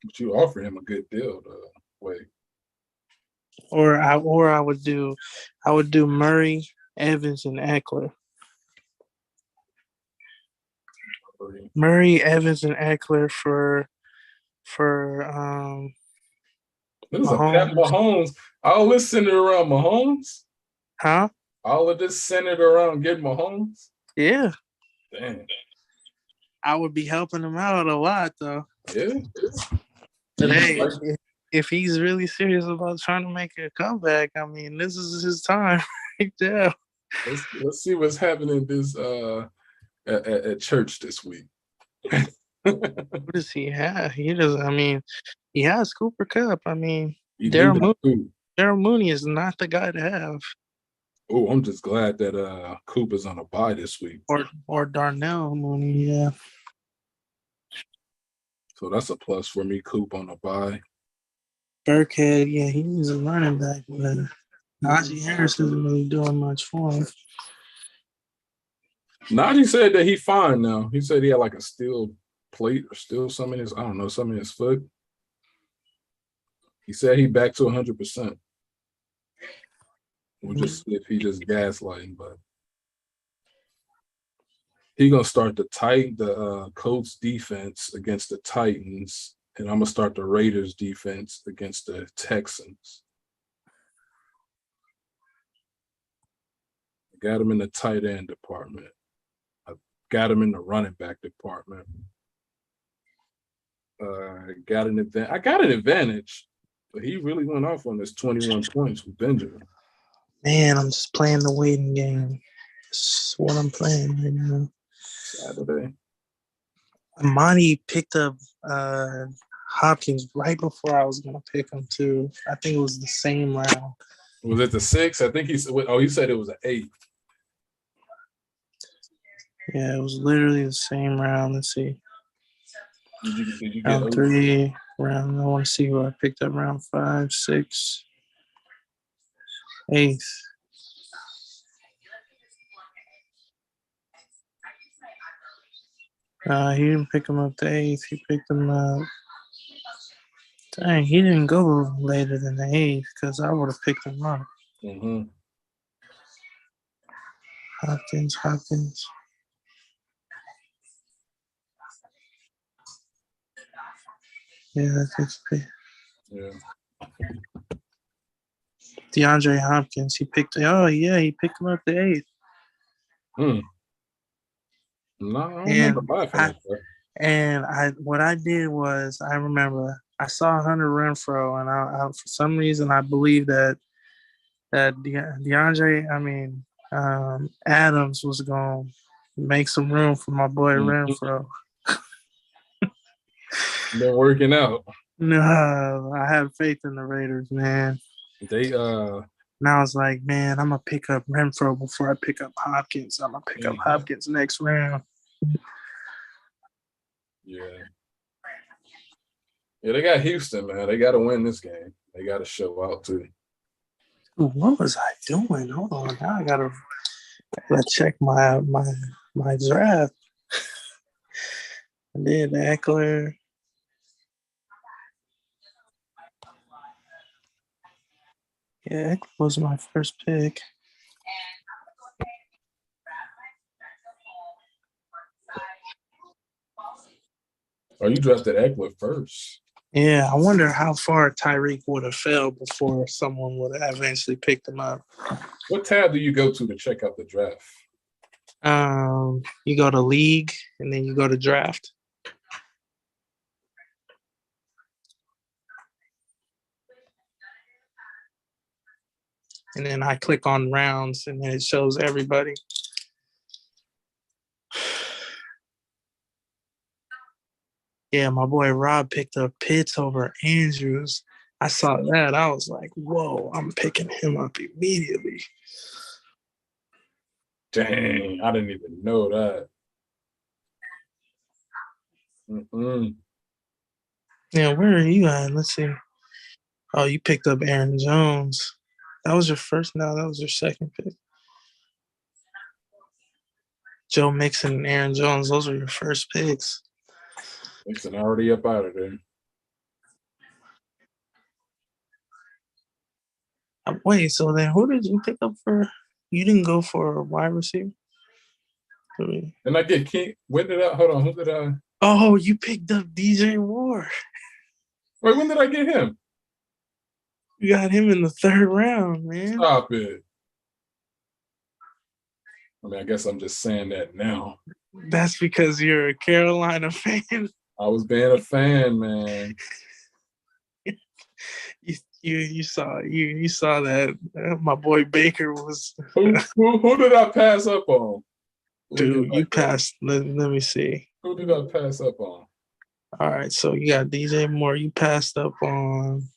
But you offer him a good deal to wait. Or I would do Murray, Evans, and Eckler. Murray, Evans, and Eckler for This is a Pat Mahomes. All this centered around Mahomes? huh? All of this centered around getting Mahomes? Yeah, Damn. I would be helping him out a lot though. Yeah. But hey, if he's really serious about trying to make a comeback, I mean, this is his time right there. Let's see what's happening this at church this week. What does he have? He doesn't. I mean, he has Cooper Cup. I mean, You do got Coop. Daryl Mooney is not the guy to have. Oh, I'm just glad that Coop is on a bye this week. Or Darnell Mooney, yeah. So that's a plus for me, Coop on a bye. Burkhead, yeah, he needs a running back, but Najee Harris isn't really doing much for him. Najee said that he's fine now. He said he had like a steel plate or still something in his, I don't know, something in his foot. He said he back to 100%. We'll just see if he just gaslighting, but he gonna start the Colts defense against the Titans, and I'm gonna start the Raiders defense against the Texans. I got him in the tight end department. I got him in the running back department. I got an advantage, but he really went off on this 21 points with Benjamin. Man, I'm just playing the waiting game. That's what I'm playing right now. Saturday. Amani picked up Hopkins right before I was gonna pick him too. I think it was the same round. Was it the 6? I think he said it was an 8. Yeah, it was literally the same round. Let's see. Did you get Round 3, round. I want to see who I picked up. Round 5, 6, 8. He didn't pick him up the 8th. He picked him up. Dang, he didn't go later than the 8th because I would have picked him up. Mm-hmm. Hopkins. Yeah, that's it. Yeah. DeAndre Hopkins. He picked him up the 8th. No, I don't remember buying And what I did was I remember I saw Hunter Renfrow, and I for some reason I believe that Adams was going to make some room for my boy Renfrow. Been working out. No, I have faith in the Raiders, man. Now I was like, man, I'm gonna pick up Renfrow before I pick up Hopkins. I'm gonna pick up Hopkins next round. Yeah, they got Houston, man. They got to win this game. They got to show out too. Ooh, what was I doing? Hold on, now I gotta check my draft. I did Eckler. Yeah, Eckler was my first pick. Oh, you drafted Eckler first. Yeah, I wonder how far Tyreek would have fell before someone would have eventually picked him up. What tab do you go to check out the draft? You go to league and then you go to draft. And then I click on rounds and then it shows everybody. Yeah, my boy Rob picked up Pitts over Andrews. I saw that. I was like, whoa, I'm picking him up immediately. Dang, I didn't even know that. Yeah, where are you at? Let's see. Oh, you picked up Aaron Jones. That was your first? No, that was your second pick. Joe Mixon and Aaron Jones, those are your first picks. Mixon already up out of there. Wait, so then who did you pick up for? You didn't go for a wide receiver? And I get King. When did I? Hold on. Who did I? Oh, you picked up DJ Moore. Wait, when did I get him? You got him in the 3rd round, man. Stop it. I mean, I guess I'm just saying that now. That's because you're a Carolina fan. I was being a fan, man. You saw that my boy Baker was. Who did I pass up on? Dude, you passed. Let me see. Who did I pass up on? All right, so you got DJ Moore. You passed up on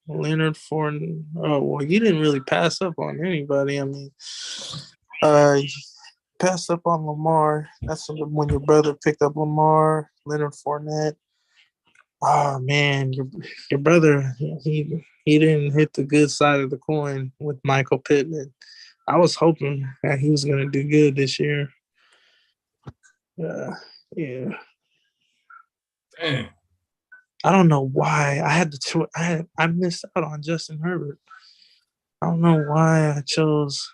Leonard Fournette. Oh well, you didn't really pass up on anybody. I mean, you passed up on Lamar. That's when your brother picked up Lamar, Leonard Fournette. Oh man, your brother he didn't hit the good side of the coin with Michael Pittman. I was hoping that he was going to do good this year. Yeah. Damn. I don't know why I had to. I missed out on Justin Herbert. I don't know why I chose.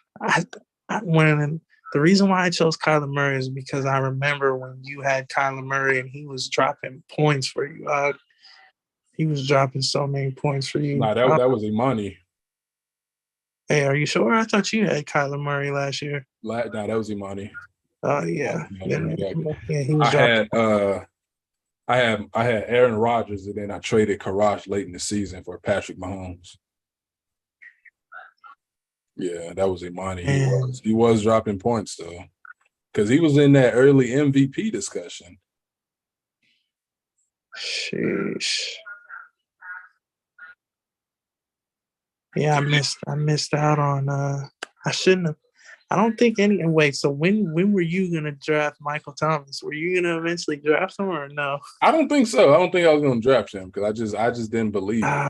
When the reason why I chose Kyler Murray is because I remember when you had Kyler Murray and he was dropping points for you. He was dropping so many points for you. Nah, that was Imani. Hey, are you sure? I thought you had Kyler Murray last year. Nah, that was Imani. Oh yeah. Yeah, he was dropping. I had Aaron Rodgers, and then I traded Karash late in the season for Patrick Mahomes. Yeah, that was Imani. He was dropping points though, because he was in that early MVP discussion. Sheesh. Yeah, I missed out on. I shouldn't have. I don't think any. Wait, so when were you gonna draft Michael Thomas? Were you gonna eventually draft him or no? I don't think so. I don't think I was gonna draft him because I just didn't believe. I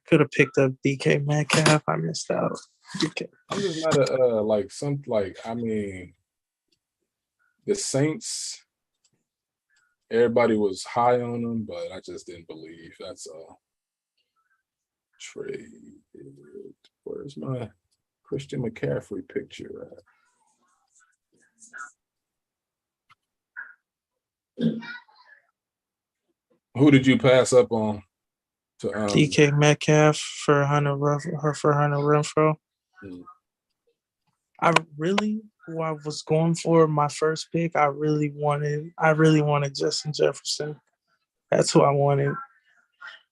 could have picked up DK Metcalf. I missed out. DK. I'm just not a I mean, the Saints. Everybody was high on them, but I just didn't believe. That's all. Trade. Where's my Christian McCaffrey picture at? Who did you pass up on? To DK Metcalf for Hunter Renfro. Who I was going for my first pick. I really wanted Justin Jefferson. That's who I wanted.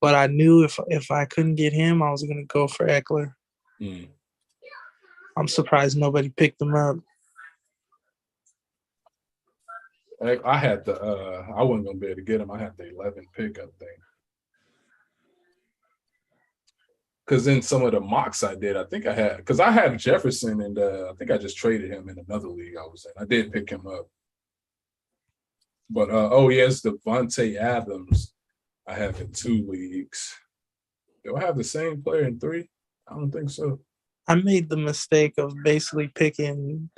But I knew if I couldn't get him, I was going to go for Eckler. I'm surprised nobody picked him up. I had I wasn't going to be able to get him. I had the 11th pick, I think. Because in some of the mocks I did, because I had Jefferson, and I think I just traded him in another league I was in. I did pick him up. But, yes, Devontae Adams. I have in 2 leagues. Do I have the same player in 3? I don't think so. I made the mistake of basically picking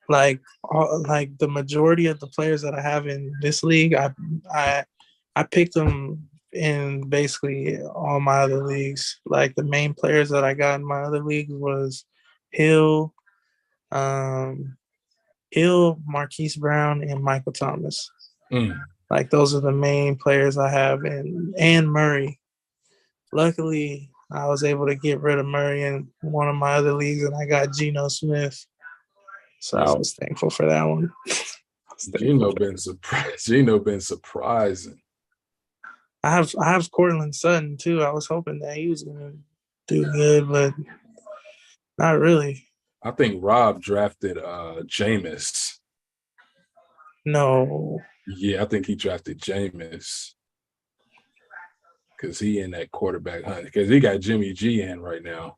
like the majority of the players that I have in this league. I picked them in basically all my other leagues. Like the main players that I got in my other leagues was Hill, Marquise Brown, and Michael Thomas. Like those are the main players I have, and Murray. Luckily, I was able to get rid of Murray in one of my other leagues, and I got Geno Smith. So I was thankful for that one. Geno been surprising. I have Cortland Sutton too. I was hoping that he was gonna do good, but not really. I think Rob drafted Jameis. No. Yeah, I think he drafted Jameis. Because he in that quarterback hunt. Because he got Jimmy G in right now.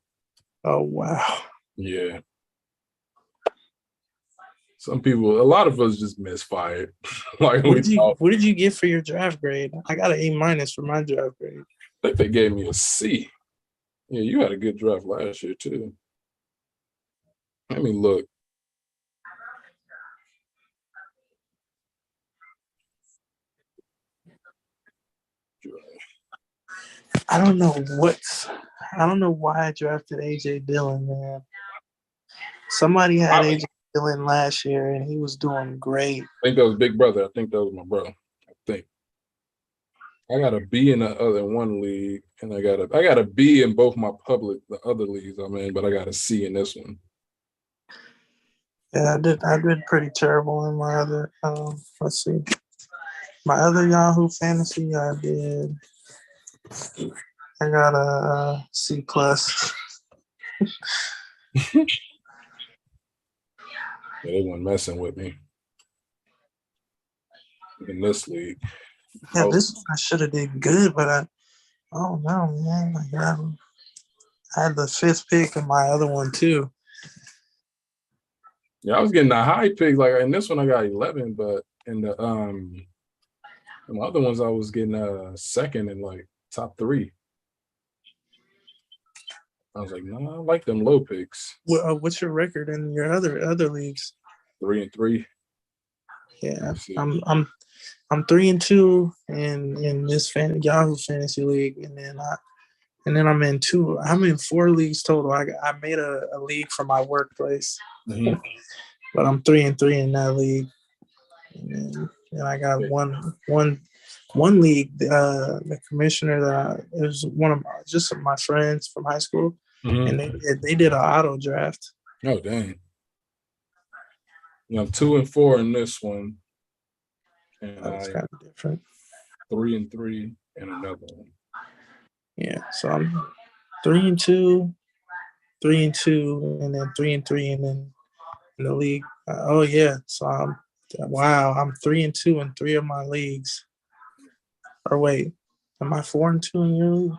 Oh, wow. Yeah. A lot of us just misfired. What did you get for your draft grade? I got an A- for my draft grade. I think they gave me a C. Yeah, you had a good draft last year, too. Let me look. I don't know I don't know why I drafted AJ Dillon, man. Somebody had I AJ Dillon last year, and he was doing great. think that was Big Brother. I think that was my brother. I think. I got a B in the other one league, and I got a B in both the other leagues I'm in, but I got a C in this one. Yeah, I did pretty terrible in my other. Let's see, my other Yahoo fantasy, I got a C plus. Yeah, they weren't messing with me in this league. Yeah, this one I should have did good, but I don't know, man. I had the 5th pick in my other one too. Yeah, I was getting a high pick. Like in this one, I got 11, but in the other ones, I was getting second in like top 3. I was like, no, I like them low picks. What's your record in your other leagues? 3-3. Yeah, I'm 3-2 in this Yahoo fantasy league, and then I'm in 4 leagues total. I made a league for my workplace, but I'm 3-3 in that league, and I got one league. The commissioner it was one of my friends from high school, and they did an auto draft. Oh dang! Yeah, I'm 2-4 in this one, and That's kind of different. 3-3 in another one. Yeah, so I'm 3-2, 3-2, and then 3-3, and then in the league. Oh yeah, so I'm 3-2 in 3 of my leagues. Or wait, am I 4-2 in your league?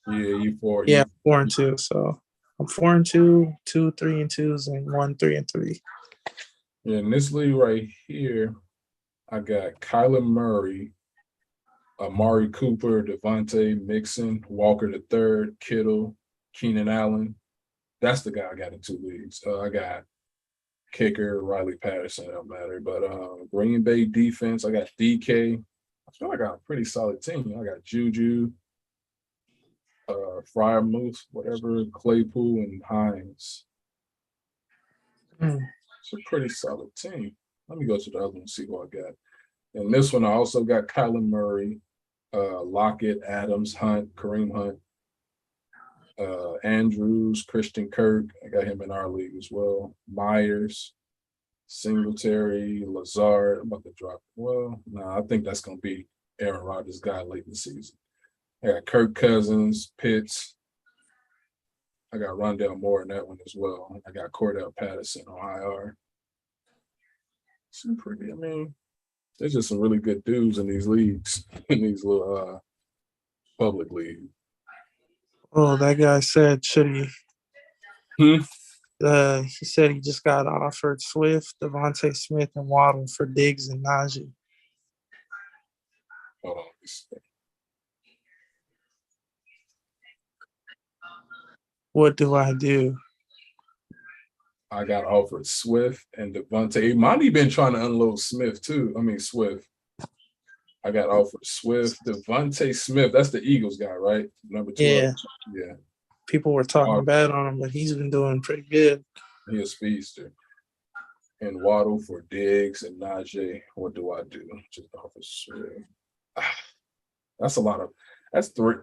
Yeah, you 4. Yeah, 4-2. So I'm 4-2, 2 3-2s, and 1 3-3. Yeah, in this league right here, I got Kyler Murray, Amari Cooper, Devontae Mixon, Walker III, Kittle, Keenan Allen. That's the guy I got in 2 leagues. I got kicker Riley Patterson. It don't matter, but Green Bay defense. I got DK. I feel like I got a pretty solid team. I got Juju, Fryermuth, whatever, Claypool, and Hines. It's a pretty solid team. Let me go to the other one and see who I got. And this one, I also got Kyler Murray, Lockett, Adams, Hunt, Kareem Hunt, Andrews, Christian Kirk. I got him in our league as well. Myers, Singletary, Lazard. I'm about to drop. Well, no, I think that's going to be Aaron Rodgers' guy late in the season. I got Kirk Cousins, Pitts. I got Rondell Moore in that one as well. I got Cordell Patterson on IR. There's just some really good dudes in these leagues, in these little public leagues. Oh, that guy said, should he? He said he just got offered Swift, Devontae Smith, and Waddle for Diggs and Najee. Hold on. What do I do? I got offered Swift and Devontae. Monty been trying to unload Smith too. Swift. I got offered Swift, Devontae Smith. That's the Eagles guy, right? Number 2. Yeah. Yeah. People were talking bad on him, but he's been doing pretty good. He's a speedster. And Waddle for Diggs and Najee. What do I do? Just offer Swift. That's a lot of. That's 3.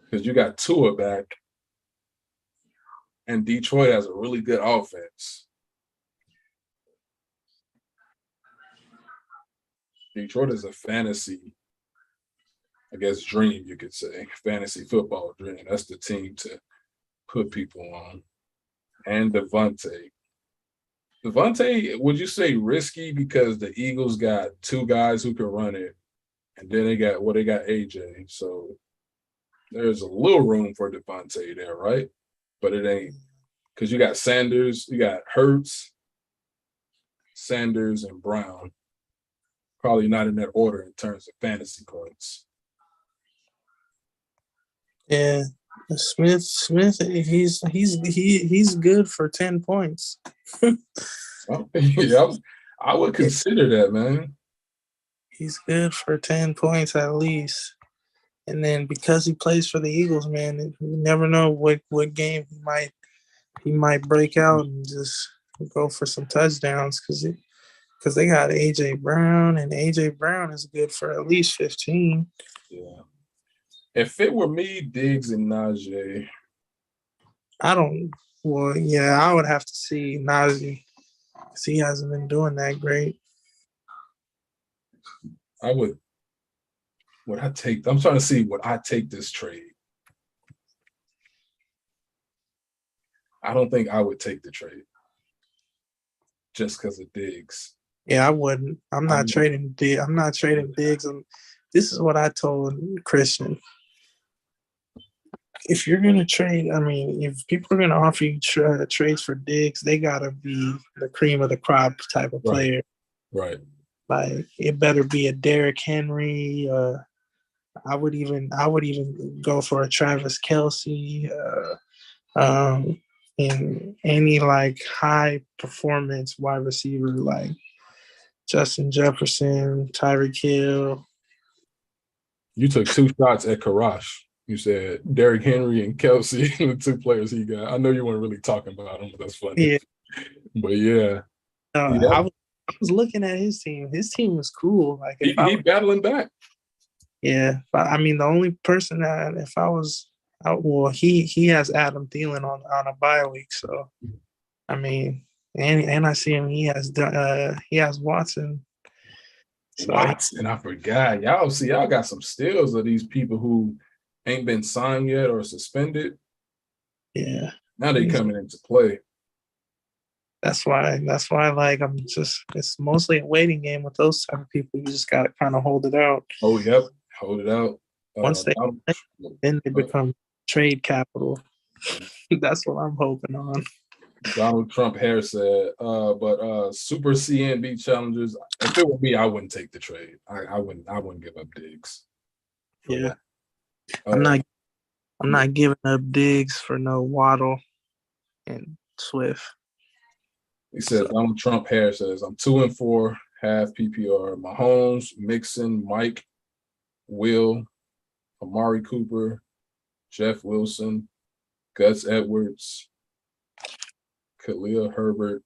Because you got Tua back. And Detroit has a really good offense. Detroit is a fantasy, I guess, dream, you could say. Fantasy football dream. That's the team to put people on. And Devontae. Devontae, would you say risky because the Eagles got 2 guys who can run it, and then they got AJ. So there's a little room for Devontae there, right? But it ain't, because you got Sanders, you got Hurts, Sanders, and Brown. Probably not in that order in terms of fantasy points. Yeah, Smith, he's good for 10 points. Yeah, I would consider that, man. He's good for 10 points at least. And then because he plays for the Eagles, man, you never know what game he might break out and just go for some touchdowns because they got AJ Brown, and AJ Brown is good for at least 15. Yeah. If it were me, Diggs and Najee. Well, yeah, I would have to see Najee because he hasn't been doing that great. Would I take? I'm trying to see would I take this trade. I don't think I would take the trade just because of Diggs. Yeah, I wouldn't. I'm not trading Diggs. This is what I told Christian. If you're gonna trade, I mean, if people are gonna offer you trades for Diggs, they gotta be the cream of the crop type of player. Right. Like it better be a Derrick Henry. I would even go for a Travis Kelce. And any like high performance wide receiver like Justin Jefferson, Tyreek Hill. You took 2 shots at Karash. You said Derrick Henry and Kelce, the 2 players he got. I know you weren't really talking about them, but that's funny. Yeah. But yeah. I was looking at his team. His team was cool. Like he battling back. Yeah. I mean, the only person that if I was he has Adam Thielen on a bye week. So I mean, and I see him. He has Watson. So, Watson, I forgot. Y'all got some steals of these people who ain't been signed yet or suspended. Yeah. Now they coming into play. That's why like it's mostly a waiting game with those type of people. You just gotta kind of hold it out. Oh, yep. Hold it out. Once then they become trade capital. That's what I'm hoping on. Donald Trump Hair said, but super CNB challengers, if it were me, I wouldn't take the trade. I wouldn't give up Diggs. Yeah. I'm not giving up Diggs for no Waddle and Swift. He said, Donald Trump Hair says, I'm 2-4, half PPR. Mahomes, Mixon, Mike, Will, Amari Cooper, Jeff Wilson, Gus Edwards, Khalil Herbert,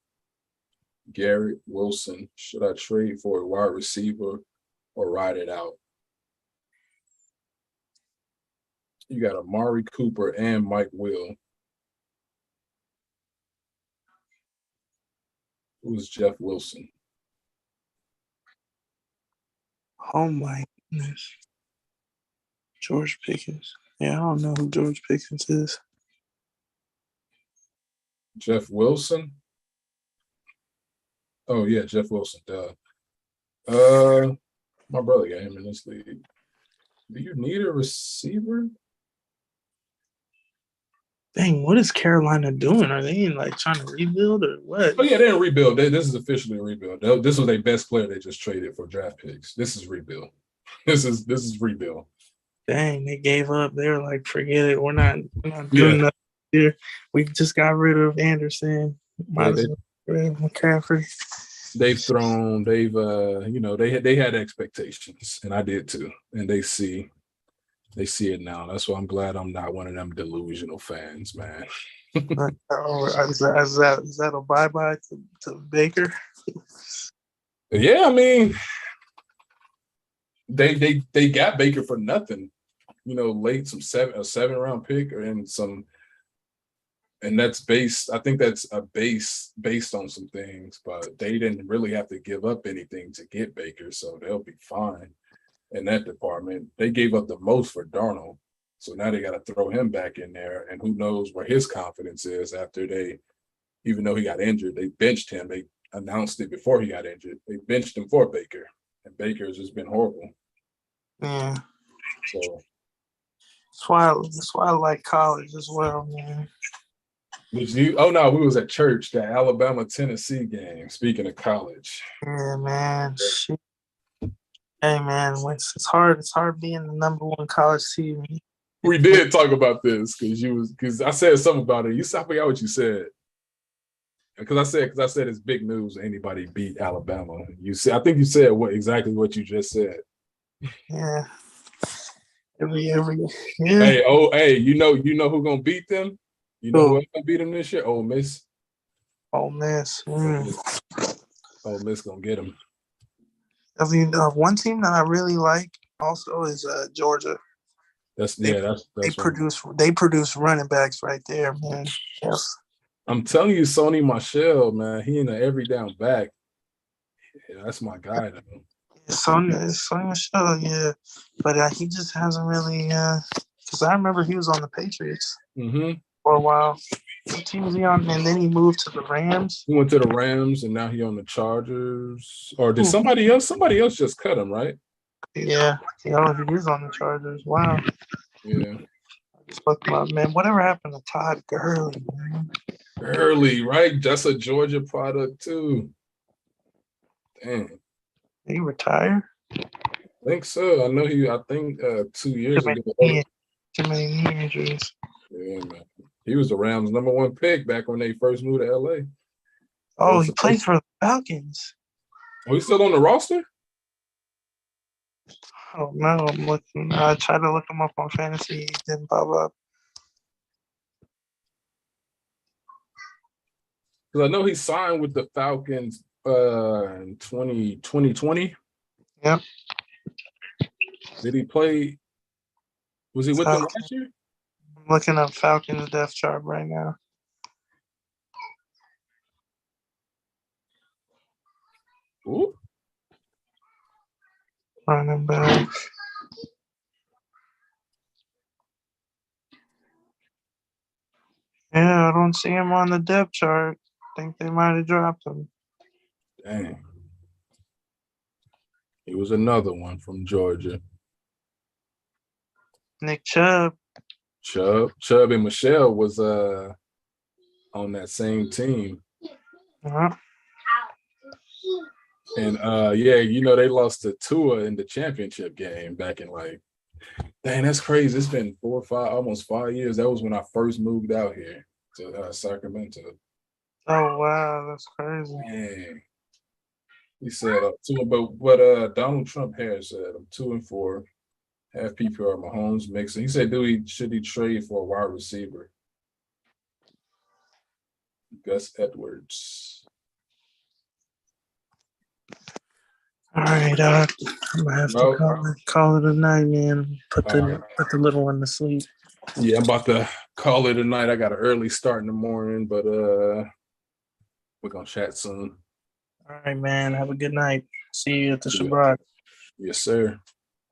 Garrett Wilson. Should I trade for a wide receiver or ride it out? You got Amari Cooper and Mike Will. Who's Jeff Wilson? Oh my goodness. George Pickens. Yeah, I don't know who George Pickens is. Jeff Wilson? Oh yeah, Jeff Wilson. Duh. My brother got him in this league. Do you need a receiver? Dang, what is Carolina doing? Are they trying to rebuild or what? Oh yeah, they're in rebuild. This is officially a rebuild. This was their best player they just traded for draft picks. This is rebuild. This is rebuild. Dang, they gave up. They were like, forget it. We're not doing nothing here. We just got rid of Anderson. Might as well get rid of McCaffrey. They had expectations, and I did too. And they see it now. That's why I'm glad I'm not one of them delusional fans, man. Is that a bye-bye to Baker? Yeah, I mean, they got Baker for nothing. Late a 7-round pick and that's based. I think that's a based on some things, but they didn't really have to give up anything to get Baker, so they'll be fine in that department. They gave up the most for Darnold, so now they got to throw him back in there, and who knows where his confidence is after even though he got injured, they benched him. They announced it before he got injured. They benched him for Baker, and Baker has just been horrible. Yeah. So that's why I like college as well, man. Oh no, we was at church, the Alabama-Tennessee game. Speaking of college. Yeah, man. Shit. Hey man, it's hard being the number one college team. We did talk about this because I said something about it. I forgot what you said. Because I said it's big news anybody beat Alabama. I think you said exactly what you just said. Yeah. every yeah. Hey, you know who gonna beat them? You know who Who? else gonna beat them this year? Ole Miss. Ole Miss. Ole Miss gonna get them. I mean, one team that I really like also is Georgia. That's They that's they produce running backs right there, man. Yes. I'm telling you, Sony Michel, man, he in the every down back. Yeah, that's my guy though. Sonny Michelle, yeah, but he just hasn't really. Because I remember he was on the Patriots for a while. What team was he on? And then he moved to the Rams. He went to the Rams, and now he on the Chargers. Or did somebody else? Somebody else just cut him, right? Yeah, he is on the Chargers. Wow. Yeah. I just looked him up, man. Whatever happened to Todd Gurley, man? Gurley, right? That's a Georgia product too. Damn. He retired. I think so. I think 2 years ago. Too many knee injuries. Yeah, man. He was the Rams' #1 pick back when they first moved to LA. Oh, he plays for the Falcons. Oh, he's still on the roster? Oh no, I'm looking. I tried to look him up on fantasy. He didn't pop up. Because I know he signed with the Falcons in 2020. Yep. Did he play? Was he with them last year? I'm looking up Falcons depth chart right now. Ooh. Running back. Yeah, I don't see him on the depth chart. I think they might have dropped him. Dang. He was another one from Georgia. Nick Chubb. Chubb and Michelle was on that same team. Uh-huh. And yeah, they lost to Tua in the championship game back in dang, that's crazy. It's been 4 or 5, almost 5 years. That was when I first moved out here to Sacramento. Oh wow, that's crazy. Dang. He said but Donald Trump Harris said I'm 2-4, half PPR Mahomes mixing. He said, should he trade for a wide receiver? Gus Edwards. All right, I'm gonna have to call it a night, man. Put the little one to sleep. Yeah, I'm about to call it a night. I got an early start in the morning, but we're gonna chat soon. All right, man. Have a good night. See you at the Shabbat. Yes, sir.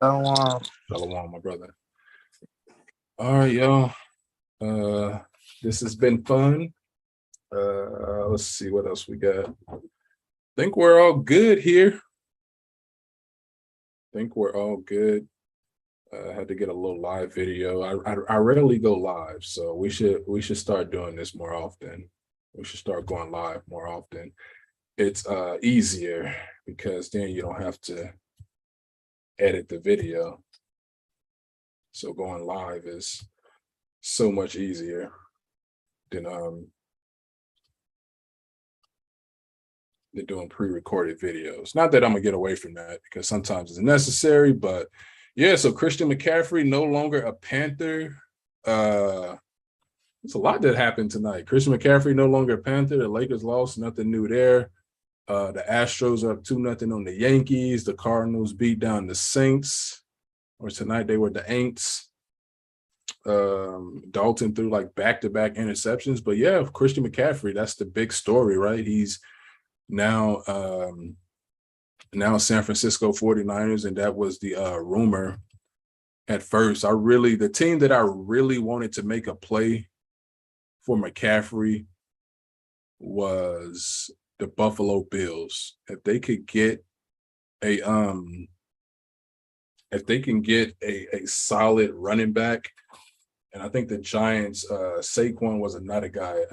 Shalom. Shalom, my brother. All right, y'all. This has been fun. Let's see what else we got. I think we're all good here. I had to get a little live video. I rarely go live, so we should start doing this more often. We should start going live more often. It's easier because then you don't have to edit the video. So going live is so much easier than doing pre-recorded videos. Not that I'm gonna get away from that because sometimes it's necessary, but yeah, so Christian McCaffrey no longer a Panther. It's a lot that happened tonight. Christian McCaffrey no longer a Panther. The Lakers lost, nothing new there. The Astros are up 2-0 on the Yankees. The Cardinals beat down the Saints. Or tonight they were the Aints. Dalton threw back-to-back interceptions. But yeah, Christian McCaffrey, that's the big story, right? He's now San Francisco 49ers, and that was the rumor at first. The team that I really wanted to make a play for McCaffrey was the Buffalo Bills. If they could get a solid running back, and I think the Giants, Saquon was another guy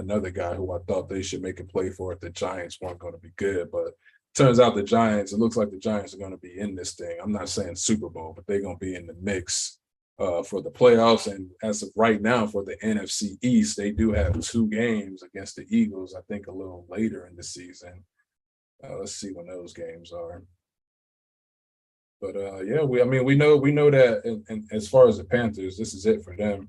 who I thought they should make a play for if the Giants weren't going to be good. But turns out it looks like the Giants are going to be in this thing. I'm not saying Super Bowl, but they're going to be in the mix for the playoffs. And as of right now, for the NFC East, they do have 2 games against the Eagles, I think a little later in the season. Let's see when those games are. But yeah, we know that, and as far as the Panthers, this is it for them.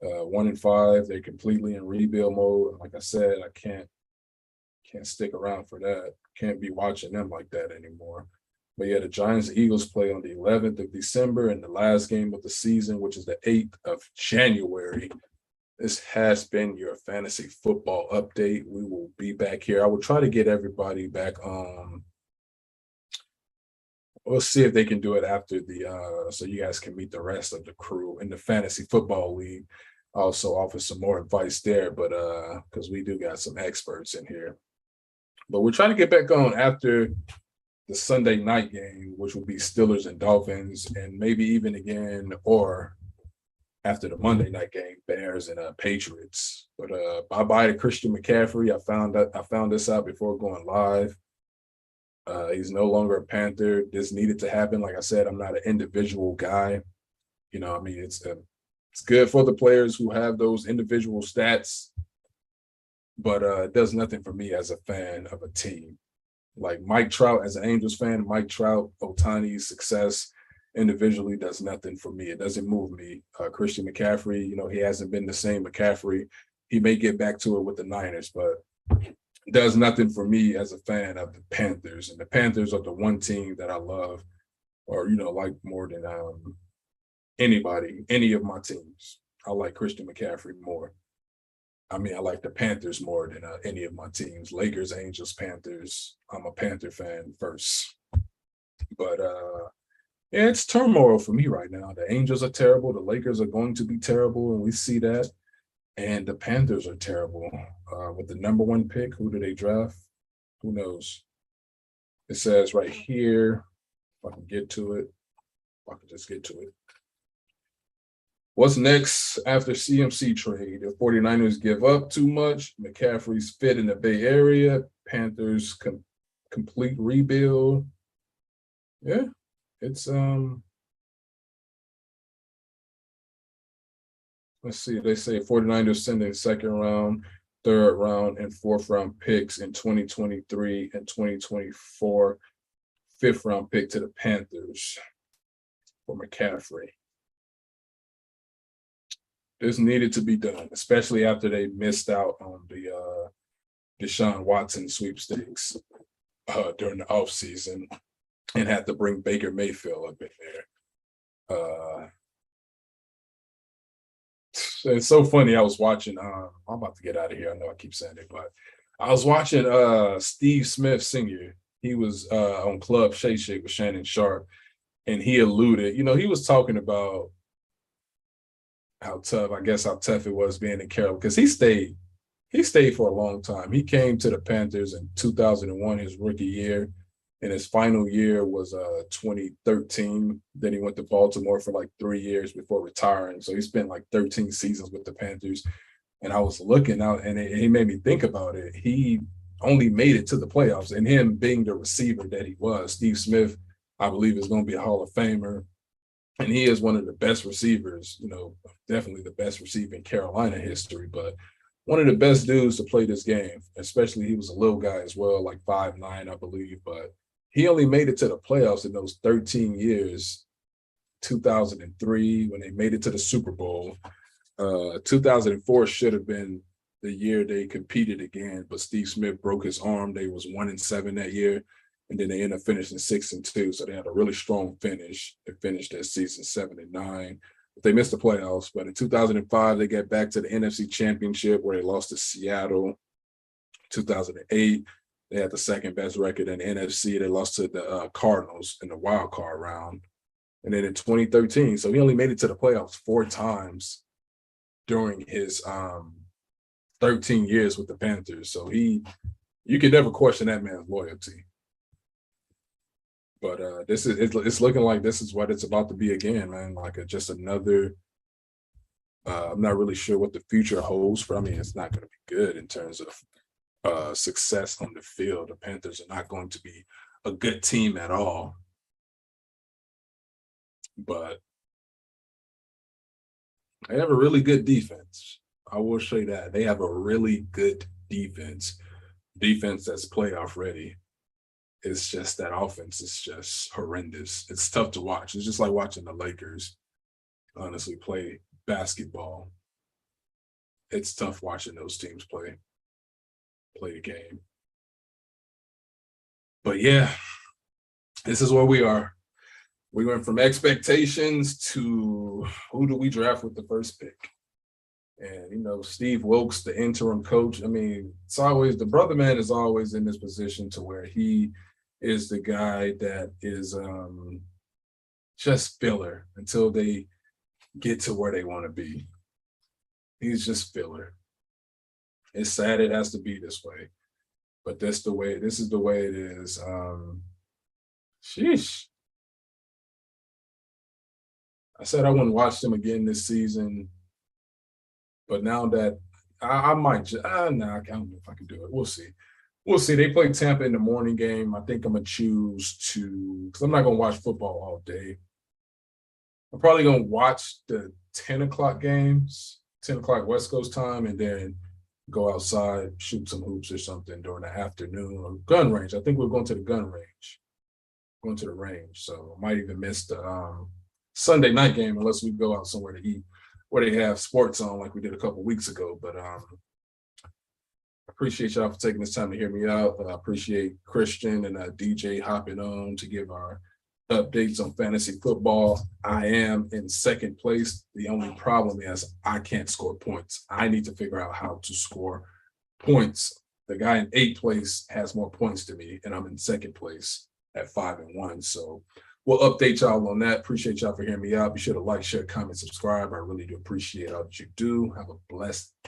1-5, they're completely in rebuild mode. Like I said, I can't stick around for that. Can't be watching them like that anymore. But yeah, the Giants Eagles play on the 11th of December, and the last game of the season, which is the 8th of January. This has been your fantasy football update. We will be back here. I will try to get everybody back. We'll see if they can do it after the so you guys can meet the rest of the crew in the fantasy football league. Also offer some more advice there, but because we do got some experts in here. But we're trying to get back on after the Sunday night game, which will be Steelers and Dolphins, and maybe even again, or after the Monday night game, Bears and Patriots. But bye-bye to Christian McCaffrey. I found this out before going live. He's no longer a Panther. This needed to happen. Like I said, I'm not an individual guy. You know, I mean, it's good for the players who have those individual stats, but it does nothing for me as a fan of a team. Like Mike Trout, as an Angels fan, Mike Trout, Ohtani's success individually does nothing for me. It doesn't move me. Christian McCaffrey, you know, he hasn't been the same McCaffrey. He may get back to it with the Niners, but it does nothing for me as a fan of the Panthers. And the Panthers are the one team that I love, or, you know, like more than any of my teams. I like Christian McCaffrey more. I mean, I like the Panthers more than any of my teams. Lakers, Angels, Panthers. I'm a Panther fan first. But yeah, it's turmoil for me right now. The Angels are terrible. The Lakers are going to be terrible, and we see that. And the Panthers are terrible. With the number 1 pick, who do they draft? Who knows? It says right here, if I can get to it, if I can just get to it. What's next after CMC trade? The 49ers give up too much. McCaffrey's fit in the Bay Area. Panthers complete rebuild. Yeah, it's let's see. They say 49ers sending 2nd round, 3rd round, and 4th round picks in 2023 and 2024. 5th round pick to the Panthers for McCaffrey. This needed to be done, especially after they missed out on the Deshaun Watson sweepstakes during the offseason and had to bring Baker Mayfield up in there. It's so funny. I was watching, I'm about to get out of here. I know I keep saying it, but I was watching Steve Smith Sr. He was on Club Shay Shake with Shannon Sharp, and he alluded, you know, he was talking about how tough it was being in Carolina, because he stayed for a long time. He came to the Panthers in 2001, his rookie year, and his final year was 2013. Then he went to Baltimore for like 3 years before retiring. So he spent like 13 seasons with the Panthers. And I was looking out, and he made me think about it. He only made it to the playoffs, and him being the receiver that he was. Steve Smith, I believe, is going to be a Hall of Famer. And he is one of the best receivers, you know, definitely the best receiver in Carolina history, but one of the best dudes to play this game, especially he was a little guy as well, like 5'9", I believe, but he only made it to the playoffs in those 13 years, 2003, when they made it to the Super Bowl. 2004 should have been the year they competed again, but Steve Smith broke his arm. They was 1-7 that year. And then they ended up finishing 6-2. So they had a really strong finish. They finished that season 7-9. But they missed the playoffs. But in 2005, they got back to the NFC Championship where they lost to Seattle. 2008, they had the 2nd best record in the NFC. They lost to the Cardinals in the wild card round. And then in 2013, so he only made it to the playoffs 4 times during his 13 years with the Panthers. So you can never question that man's loyalty. But it's looking like this is what it's about to be again, man. Like just another. I'm not really sure what the future holds for. I mean, it's not going to be good in terms of success on the field. The Panthers are not going to be a good team at all. But they have a really good defense. I will say that they have a really good defense that's playoff ready. it's just that offense is just horrendous. It's tough to watch. It's just like watching the Lakers, honestly, play basketball. It's tough watching those teams play the game. But yeah, this is where we are. We went from expectations to who do we draft with the first pick? And, you know, Steve Wilkes, the interim coach, I mean, it's always, the brother man is always in this position to where he is the guy that is just filler until they get to where they want to be. He's just filler. It's sad it has to be this way, but this is the way it is. Sheesh. I said I wouldn't watch them again this season, but now that I might just, I don't know if I can do it. We'll see. We'll see. They play Tampa in the morning game. I think I'm going to choose to, because I'm not going to watch football all day. I'm probably going to watch the 10 o'clock games, 10 o'clock West Coast time, and then go outside, shoot some hoops or something during the afternoon or gun range. I think we're going to the gun range, going to the range. So I might even miss the Sunday night game unless we go out somewhere to eat where they have sports on like we did a couple weeks ago. But I appreciate y'all for taking this time to hear me out. I appreciate Christian and DJ hopping on to give our updates on fantasy football. I am in second place. The only problem is I can't score points. I need to figure out how to score points. The guy in 8th place has more points to me, and I'm in second place at 5-1. So we'll update y'all on that. Appreciate y'all for hearing me out. Be sure to like, share, comment, subscribe. I really do appreciate all that you do. Have a blessed